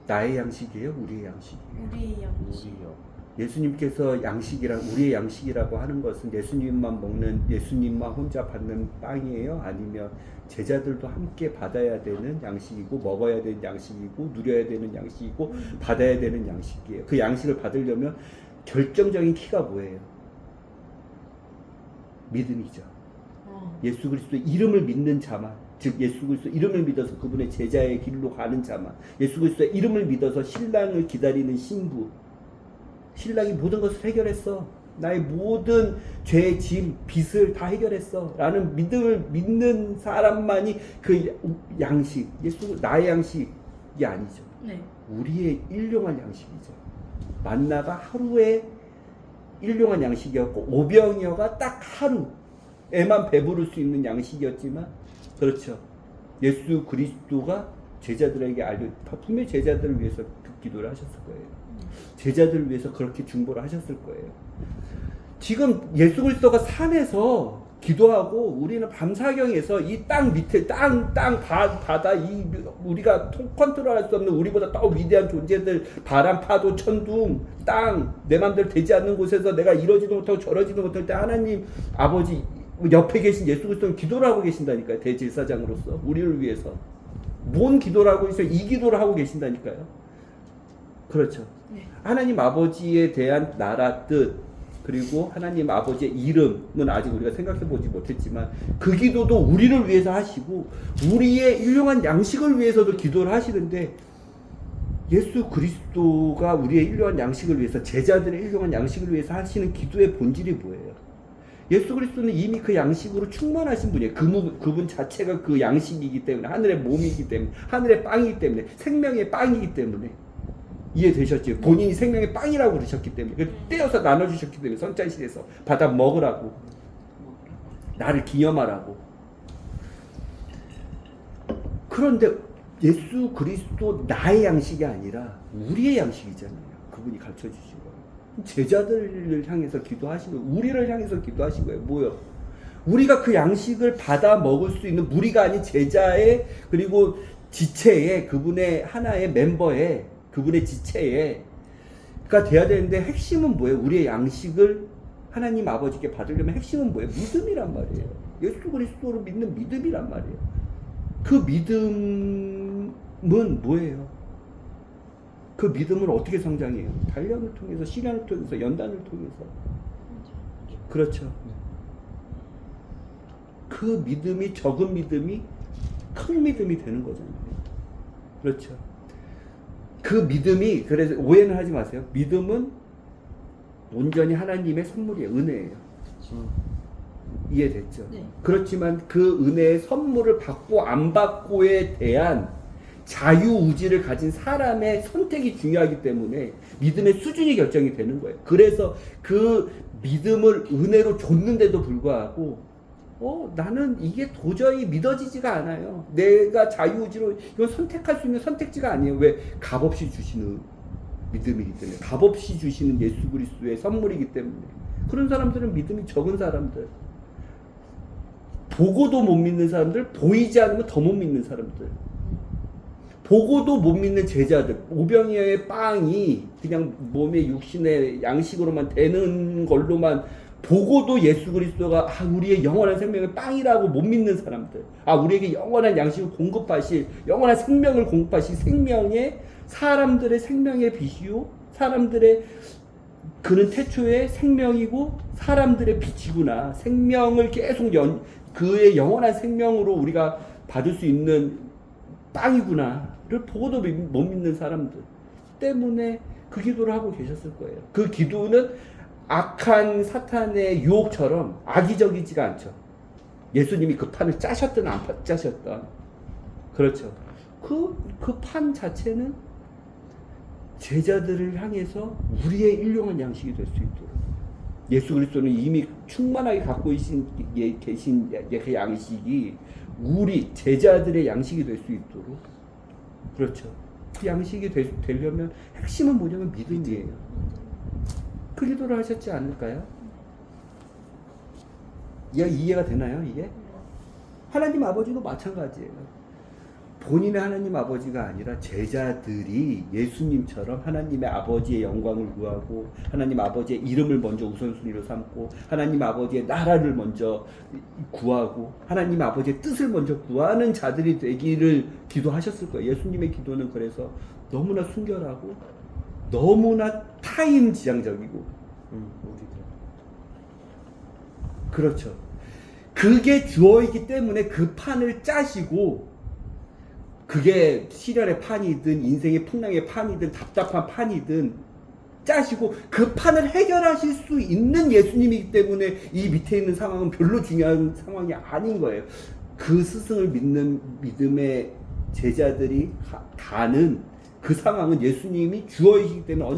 나의 양식이에요, 우리의 양식이에요? 우리의 양식. 우리요. 예수님께서 양식이라 우리의 양식이라고 하는 것은 예수님만 먹는, 예수님만 혼자 받는 빵이에요? 아니면 제자들도 함께 받아야 되는 양식이고 먹어야 되는 양식이고 누려야 되는 양식이고 받아야 되는 양식이에요. 그 양식을 받으려면 결정적인 키가 뭐예요? 믿음이죠. 예수 그리스도 이름을 믿는 자만, 즉 예수 그리스도 이름을 믿어서 그분의 제자의 길로 가는 자만, 예수 그리스도 이름을 믿어서 신랑을 기다리는 신부, 신랑이 모든 것을 해결했어, 나의 모든 죄, 짐, 빚을 다 해결했어 라는 믿음을 믿는 사람만이 그 양식, 예수 나의 양식이 아니죠. 네. 우리의 일용할 양식이죠. 만나가 하루에 일용할 양식이었고 오병이어가 딱 하루에만 배부를 수 있는 양식이었지만, 그렇죠, 예수 그리스도가 제자들에게 분명히 제자들을 위해서 그 기도를 하셨을 거예요. 제자들을 위해서 그렇게 중보를 하셨을 거예요. 지금 예수 그리스도가 산에서 기도하고 우리는 밤사경에서 이 땅 밑에 바다, 이 우리가 컨트롤할 수 없는 우리보다 더 위대한 존재들, 바람, 파도, 천둥, 땅, 내 맘대로 되지 않는 곳에서 내가 이러지도 못하고 저러지도 못할 때 하나님 아버지 옆에 계신 예수 그리스도는 기도를 하고 계신다니까요. 대제사장으로서 우리를 위해서 뭔 기도를 하고 있어요? 이 기도를 하고 계신다니까요. 그렇죠. 네. 하나님 아버지에 대한 나라 뜻, 그리고 하나님 아버지의 이름은 아직 우리가 생각해보지 못했지만 그 기도도 우리를 위해서 하시고 우리의 일용한 양식을 위해서도 기도를 하시는데, 예수 그리스도가 우리의 일용한 양식을 위해서, 제자들의 일용한 양식을 위해서 하시는 기도의 본질이 뭐예요? 예수 그리스도는 이미 그 양식으로 충만하신 분이에요. 그분 자체가 그 양식이기 때문에, 하늘의 몸이기 때문에, 하늘의 빵이기 때문에, 생명의 빵이기 때문에. 이해되셨죠? 본인이 생명의 빵이라고 그러셨기 때문에, 떼어서 나눠주셨기 때문에 성찬식에서 받아 먹으라고, 나를 기념하라고. 그런데 예수 그리스도 나의 양식이 아니라 우리의 양식이잖아요. 그분이 가르쳐주신 거예요. 제자들을 향해서 기도하신 거예요. 우리를 향해서 기도하신 거예요. 뭐요? 우리가 그 양식을 받아 먹을 수 있는 무리가 아닌 제자의, 그리고 지체의, 그분의 하나의 멤버의, 그분의 지체가 돼야 되는데, 핵심은 뭐예요? 우리의 양식을 하나님 아버지께 받으려면 핵심은 뭐예요? 믿음이란 말이에요. 예수 그리스도를 믿는 믿음이란 말이에요. 그 믿음은 뭐예요? 그 믿음을 어떻게 성장해요? 단련을 통해서, 시련을 통해서, 연단을 통해서. 그렇죠. 그 믿음이, 적은 믿음이 큰 믿음이 되는 거잖아요. 그렇죠. 그 믿음이, 그래서 오해는 하지 마세요. 믿음은 온전히 하나님의 선물이에요. 은혜예요. 이해됐죠? 네. 그렇지만 그 은혜의 선물을 받고 안 받고에 대한 자유의지를 가진 사람의 선택이 중요하기 때문에 믿음의 수준이 결정이 되는 거예요. 그래서 그 믿음을 은혜로 줬는데도 불구하고 나는 이게 도저히 믿어지지가 않아요. 내가 자유의지로 이건 선택할 수 있는 선택지가 아니에요. 왜? 값없이 주시는 믿음이기 때문에, 값없이 주시는 예수 그리스도의 선물이기 때문에. 그런 사람들은 믿음이 적은 사람들, 보고도 못 믿는 사람들, 보이지 않으면 더 못 믿는 사람들, 보고도 못 믿는 제자들, 오병이어의 빵이 그냥 몸의 육신의 양식으로만 되는 걸로만 보고도 예수 그리스도가 우리의 영원한 생명의 빵이라고 못 믿는 사람들, 우리에게 영원한 양식을 공급하실, 영원한 생명을 공급하실 생명의, 사람들의 생명의 빛이요, 사람들의, 그는 태초의 생명이고 사람들의 빛이구나, 생명을 계속 그의 영원한 생명으로 우리가 받을 수 있는 빵이구나를 보고도 못 믿는 사람들 때문에 그 기도를 하고 계셨을 거예요. 그 기도는 악한 사탄의 유혹처럼 악의적이지가 않죠. 예수님이 그 판을 짜셨든 안 짜셨든. 그렇죠. 그 판 자체는 제자들을 향해서 우리의 일용할 양식이 될 수 있도록 예수 그리스도는 이미 충만하게 갖고 계신 그 양식이 우리 제자들의 양식이 될 수 있도록 그렇죠. 그 양식이 되려면 핵심은 뭐냐면 믿음이에요. 그 기도를 하셨지 않을까요? 이해가 되나요 이게? 하나님 아버지도 마찬가지예요. 본인의 하나님 아버지가 아니라 제자들이 예수님처럼 하나님의 아버지의 영광을 구하고 하나님 아버지의 이름을 먼저 우선순위로 삼고 하나님 아버지의 나라를 먼저 구하고 하나님 아버지의 뜻을 먼저 구하는 자들이 되기를 기도하셨을 거예요. 예수님의 기도는 그래서 너무나 순결하고 너무나 타임지향적이고 그렇죠. 그게 주어이기 때문에 그 판을 짜시고 그게 시련의 판이든 인생의 풍랑의 판이든 답답한 판이든 짜시고 그 판을 해결하실 수 있는 예수님이기 때문에 이 밑에 있는 상황은 별로 중요한 상황이 아닌 거예요. 그 스승을 믿는 믿음의 제자들이 가는 그 상황은 예수님이 주어이기 때문에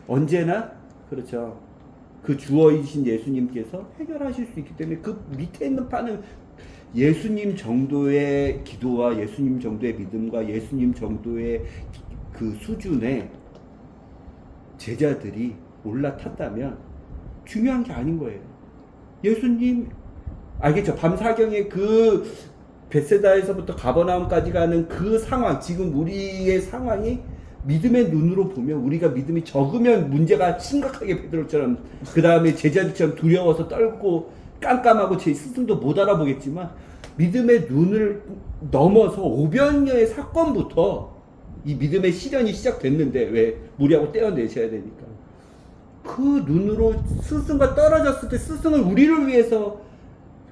언제나 그렇죠. 그 주어이신 예수님께서 해결하실 수 있기 때문에 그 밑에 있는 판은 예수님 정도의 기도와 예수님 정도의 믿음과 예수님 정도의 그 수준의 제자들이 올라탔다면 중요한 게 아닌 거예요. 예수님 알겠죠? 밤사경에 그 벳세다에서부터 가버나움까지 가는 그 상황, 지금 우리의 상황이 믿음의 눈으로 보면 우리가 믿음이 적으면 문제가 심각하게 베드로처럼 그 다음에 제자들처럼 두려워서 떨고 깜깜하고 제 스승도 못 알아보겠지만 믿음의 눈을 넘어서 500여의 사건부터 이 믿음의 시련이 시작됐는데 왜 무리하고 떼어내셔야 되니까 그 눈으로 스승과 떨어졌을 때 스승은 우리를 위해서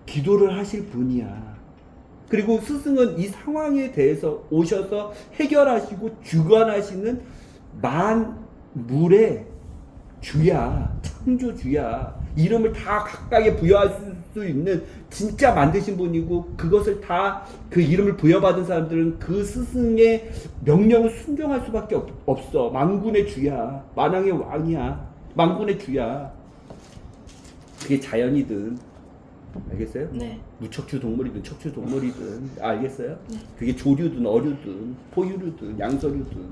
기도를 하실 분이야. 그리고 스승은 이 상황에 대해서 오셔서 해결하시고 주관하시는 만물의 주야, 창조주야. 이름을 다 각각에 부여할 수 있는 진짜 만드신 분이고 그것을 다 그 이름을 부여받은 사람들은 그 스승의 명령을 순종할 수밖에 없어. 만군의 주야, 만왕의 왕이야, 만군의 주야. 그게 자연이든 알겠어요? 네. 무척추 동물이든 척추 동물이든 알겠어요? 네. 그게 조류든 어류든 포유류든 양서류든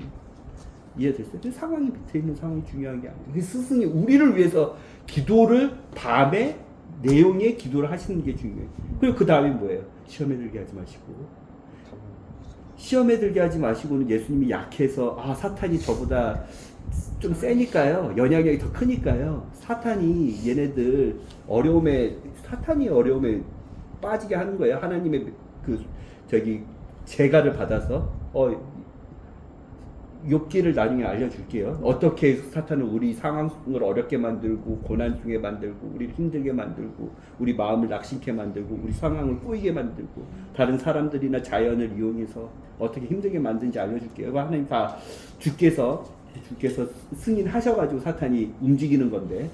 이해됐어요? 그 상황이 밑에 있는 상황이 중요한 게 아니에요. 그 스승이 우리를 위해서 기도를 밤에 내용의 기도를 하시는 게 중요해요. 그리고 그 다음에 뭐예요? 시험에 들게 하지 마시고 시험에 들게 하지 마시고는 예수님이 약해서 사탄이 저보다 좀 세니까요. 영향력이 더 크니까요. 사탄이 어려움에 빠지게 하는 거예요. 하나님의 재가를 받아서 욥기를 나중에 알려줄게요. 어떻게 사탄은 우리 상황을 어렵게 만들고 고난 중에 만들고 우리를 힘들게 만들고 우리 마음을 낙심케 만들고 우리 상황을 꼬이게 만들고 다른 사람들이나 자연을 이용해서 어떻게 힘들게 만드는지 알려줄게요. 하나님 다 주께서 승인하셔가지고 사탄이 움직이는 건데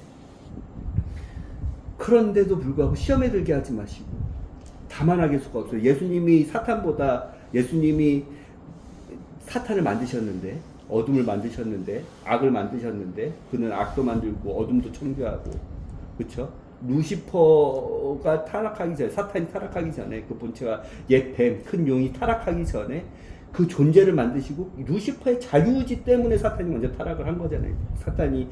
그런데도 불구하고 시험에 들게 하지 마시고 다만하게 수가 없어요. 예수님이 사탄을 만드셨는데 어둠을 만드셨는데 악을 만드셨는데 그는 악도 만들고 어둠도 청교하고 그렇죠? 루시퍼가 타락하기 전에 사탄이 타락하기 전에 그 본체가 옛 뱀 큰 용이 타락하기 전에 그 존재를 만드시고 루시퍼의 자유의지 때문에 사탄이 먼저 타락을 한 거잖아요. 사탄이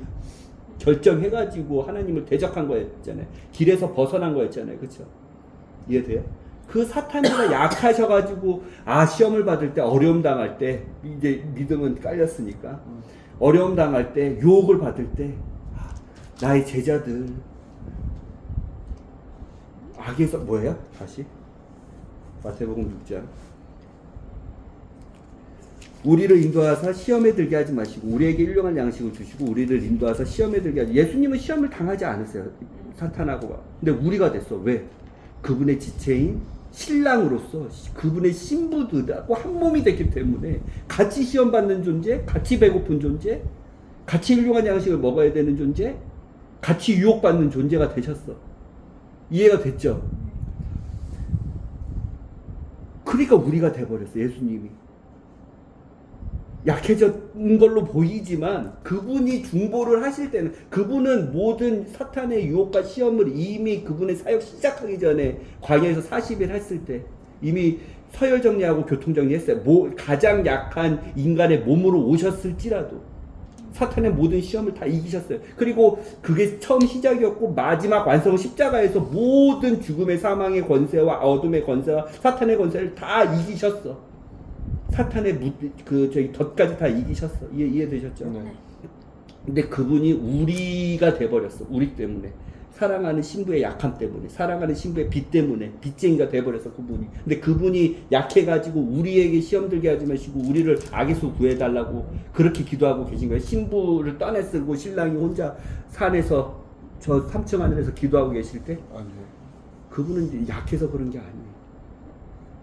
결정해가지고 하나님을 대적한 거였잖아요. 길에서 벗어난 거였잖아요. 그렇죠? 이해돼요? 그 사탄보다 약하셔가지고 시험을 받을 때 어려움 당할 때 이제 믿음은 깔렸으니까 어려움 당할 때 유혹을 받을 때 나의 제자들 악에서 뭐예요? 다시 마태복음 6장 우리를 인도하사 시험에 들게 하지 마시고 우리에게 일용할 양식을 주시고 우리를 인도하사 시험에 들게 하지 예수님은 시험을 당하지 않으세요. 사탄하고 근데 우리가 됐어. 왜? 그분의 지체인 신랑으로서 그분의 신부들하고 한 몸이 됐기 때문에 같이 시험 받는 존재, 같이 배고픈 존재, 같이 훌륭한 양식을 먹어야 되는 존재, 같이 유혹받는 존재가 되셨어. 이해가 됐죠? 그러니까 우리가 돼버렸어. 예수님이 약해진 걸로 보이지만 그분이 중보를 하실 때는, 그분은 모든 사탄의 유혹과 시험을 이미 그분의 사역 시작하기 전에 광야에서 40일 했을 때 이미 서열 정리하고 교통 정리했어요. 가장 약한 인간의 몸으로 오셨을지라도 사탄의 모든 시험을 다 이기셨어요. 그리고 그게 처음 시작이었고 마지막 완성은 십자가에서 모든 죽음의, 사망의 권세와 어둠의 권세와 사탄의 권세를 다 이기셨어. 사탄의 덫까지 다 이기셨어. 이해되셨죠? 네. 근데 그분이 우리가 돼버렸어. 우리 때문에. 사랑하는 신부의 약함 때문에, 사랑하는 신부의 빛 때문에 빚쟁이가 돼버렸어 그분이. 근데 그분이 약해가지고 우리에게 시험 들게 하지 마시고 우리를 악에서 구해달라고 그렇게 기도하고 계신 거예요. 신부를 떠내쓰고 신랑이 혼자 산에서 저 3층 하늘에서 기도하고 계실 때 아니요. 그분은 이제 약해서 그런 게 아니에요.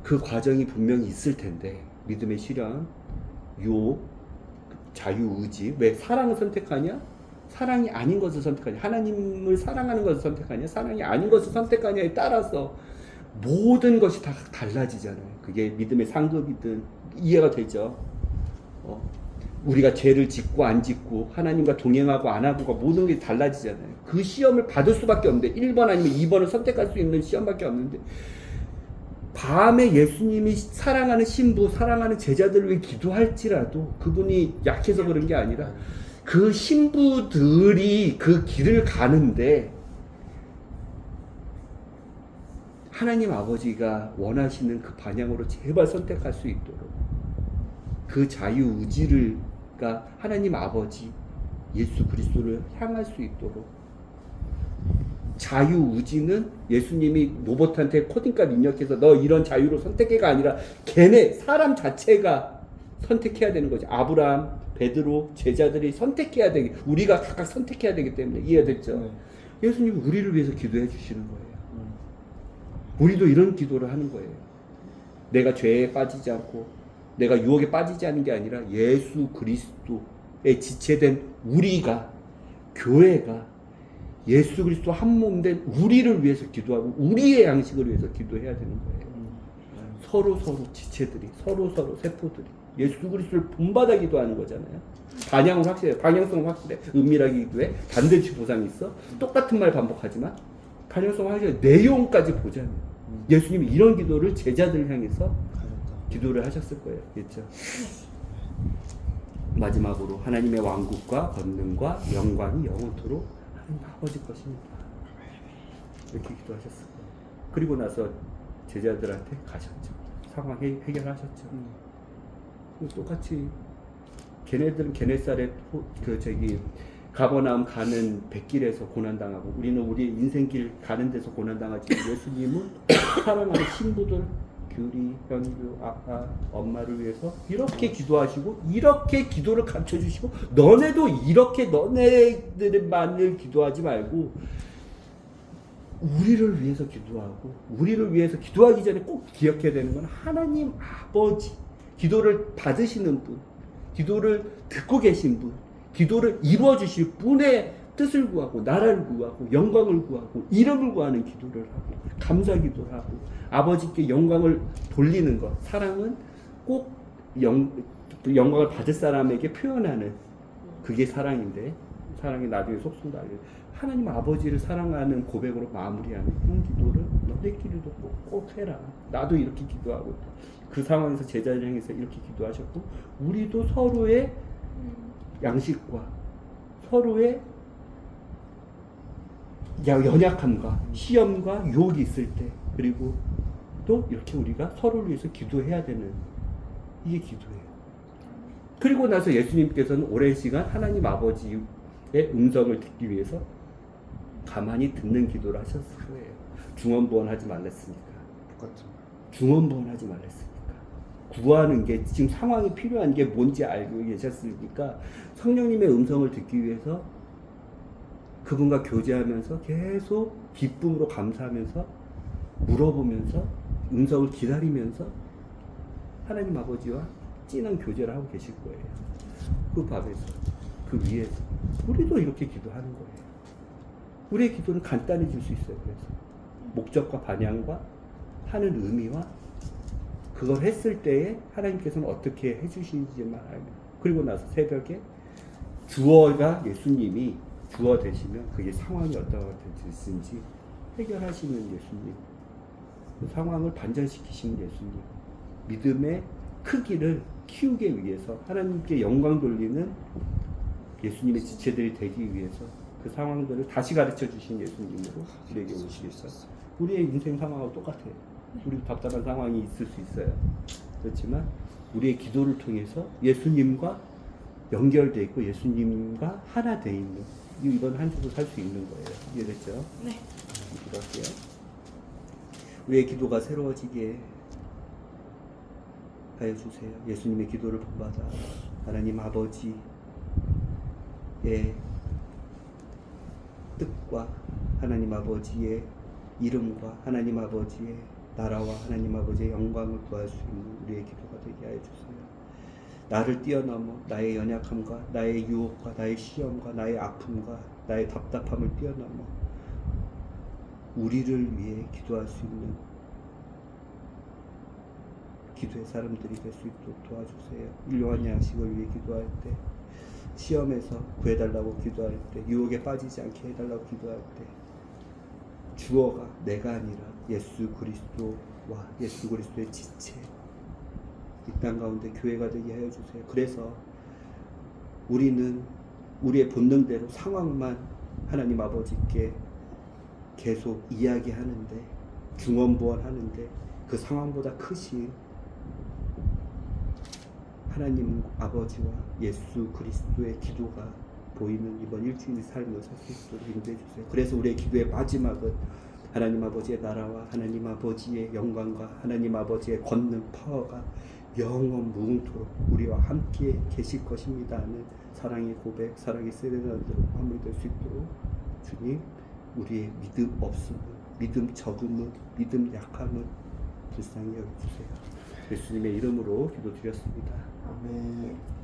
그 과정이 분명히 있을 텐데, 믿음의 실현, 유혹, 자유의지. 왜 사랑을 선택하냐? 사랑이 아닌 것을 선택하냐? 하나님을 사랑하는 것을 선택하냐? 사랑이 아닌 것을 선택하냐에 따라서 모든 것이 다 달라지잖아요. 그게 믿음의 상급이든. 이해가 되죠? 우리가 죄를 짓고 안 짓고 하나님과 동행하고 안 하고가 모든 게 달라지잖아요. 그 시험을 받을 수밖에 없는데 1번 아니면 2번을 선택할 수 있는 시험밖에 없는데, 밤에 예수님이 사랑하는 신부, 사랑하는 제자들을 위해 기도할지라도 그분이 약해서 그런 게 아니라 그 신부들이 그 길을 가는데 하나님 아버지가 원하시는 그 방향으로 제발 선택할 수 있도록, 그 자유의지가 하나님 아버지 예수 그리스도를 향할 수 있도록. 자유의지는 예수님이 로봇한테 코딩값 입력해서 너 이런 자유로 선택해가 아니라 걔네 사람 자체가 선택해야 되는 거지. 아브라함, 베드로, 제자들이 선택해야 되기, 우리가 각각 선택해야 되기 때문에. 이해됐죠? 네. 예수님이 우리를 위해서 기도해 주시는 거예요. 우리도 이런 기도를 하는 거예요. 내가 죄에 빠지지 않고 내가 유혹에 빠지지 않는 게 아니라 예수 그리스도에 지체된 우리가, 교회가 예수 그리스도 한 몸 된 우리를 위해서 기도하고 우리의 양식을 위해서 기도해야 되는 거예요. 서로 지체들이, 서로 세포들이 예수 그리스도를 본받아 기도하는 거잖아요. 방향은 확실해, 방향성은 확실해. 은밀하게 기도해. 반드시 보상이 있어. 똑같은 말 반복하지만 방향성은 확실해. 내용까지 보자면 예수님이 이런 기도를 제자들을 향해서 기도를 하셨을 거예요. 그렇죠? 마지막으로 하나님의 왕국과 권능과 영광이 영원토록 하나님 아버지 것입니다. 이렇게 기도하셨을 거예요. 그리고 나서 제자들한테 가셨죠. 상황 해결하셨죠. 똑같이 걔네들은 게네사렛 가버나움 가는 백길에서 고난당하고 우리는 우리 인생길 가는 데서 고난당하지만 예수님은 사랑하는 신부들, 규리, 현규, 아빠, 엄마를 위해서 이렇게 기도하시고 이렇게 기도를 가르쳐주시고, 너네도 이렇게 너네들만을 기도하지 말고 우리를 위해서 기도하고, 우리를 위해서 기도하기 전에 꼭 기억해야 되는 건 하나님 아버지, 기도를 받으시는 분, 기도를 듣고 계신 분, 기도를 이루어 주실 분의 뜻을 구하고 나라를 구하고 영광을 구하고 이름을 구하는 기도를 하고 감사 기도를 하고 아버지께 영광을 돌리는 것. 사랑은 꼭 영광을 받을 사람에게 표현하는 그게 사랑인데, 사랑이 나중에 속순다. 하나님 아버지를 사랑하는 고백으로 마무리하는 그런 기도를 너희끼리도 꼭 해라. 나도 이렇게 기도하고 있다. 그 상황에서 제자를 향해서 이렇게 기도하셨고, 우리도 서로의 양식과 서로의 연약함과 시험과 유혹이 있을 때, 그리고 또 이렇게 우리가 서로를 위해서 기도해야 되는, 이게 기도예요. 그리고 나서 예수님께서는 오랜 시간 하나님 아버지의 음성을 듣기 위해서 가만히 듣는 기도를 하셨을 거예요. 중언부언하지 말랬으니까. 똑같은. 중언부언하지 말랬으니까. 구하는 게, 지금 상황이 필요한 게 뭔지 알고 계셨으니까 성령님의 음성을 듣기 위해서 그분과 교제하면서 계속 기쁨으로 감사하면서 물어보면서 음성을 기다리면서 하나님 아버지와 진한 교제를 하고 계실 거예요. 그 밥에서, 그 위에서. 우리도 이렇게 기도하는 거예요. 우리의 기도는 간단해질 수 있어요. 그래서 목적과 방향과 하는 의미와 그걸 했을 때에 하나님께서는 어떻게 해주시는지만 알고, 그리고 나서 새벽에 주어가 예수님이 주어 되시면 그게 상황이 어떠한 될지 해결하시는 예수님, 그 상황을 반전시키시는 예수님, 믿음의 크기를 키우기 위해서 하나님께 영광 돌리는 예수님의 지체들이 되기 위해서 그 상황들을 다시 가르쳐 주신 예수님으로 우리에게 오시겠어요. 우리의 인생 상황하고 똑같아요. 우리도 답답한 상황이 있을 수 있어요. 그렇지만 우리의 기도를 통해서 예수님과 연결되어 있고 예수님과 하나 되어 있는 이번 한 주도 살 수 있는 거예요. 이해됐죠? 네. 기도할게요. 우리의 기도가 새로워지게 하여 주세요. 예수님의 기도를 본받아 하나님 아버지의 뜻과 하나님 아버지의 이름과 하나님 아버지의 나라와 하나님 아버지의 영광을 구할 수 있는 우리의 기도가 되게 하여 주세요. 나를 뛰어넘어 나의 연약함과 나의 유혹과 나의 시험과 나의 아픔과 나의 답답함을 뛰어넘어 우리를 위해 기도할 수 있는 기도의 사람들이 될 수 있도록 도와주세요. 일용할 양식을 위해 기도할 때, 시험에서 구해달라고 기도할 때, 유혹에 빠지지 않게 해달라고 기도할 때, 주어가 내가 아니라 예수 그리스도와 예수 그리스도의 지체, 이 땅 가운데 교회가 되게 하여 주세요. 그래서 우리는 우리의 본능대로 상황만 하나님 아버지께 계속 이야기하는데, 중언부언하는데 그 상황보다 크신 하나님 아버지와 예수 그리스도의 기도가 보이는 이번 일주일 삶을 살 수 있도록 인도해 주세요. 그래서 우리의 기도의 마지막은 하나님 아버지의 나라와 하나님 아버지의 영광과 하나님 아버지의 권능 파워가 영원 무궁토록 우리와 함께 계실 것입니다 하는 사랑의 고백, 사랑의 세레나데로 마무리될 수 있도록 주님, 우리의 믿음 없음을, 믿음 적음을, 믿음 약함을 불쌍히 여겨주세요. 예수님의 이름으로 기도드렸습니다. 아멘.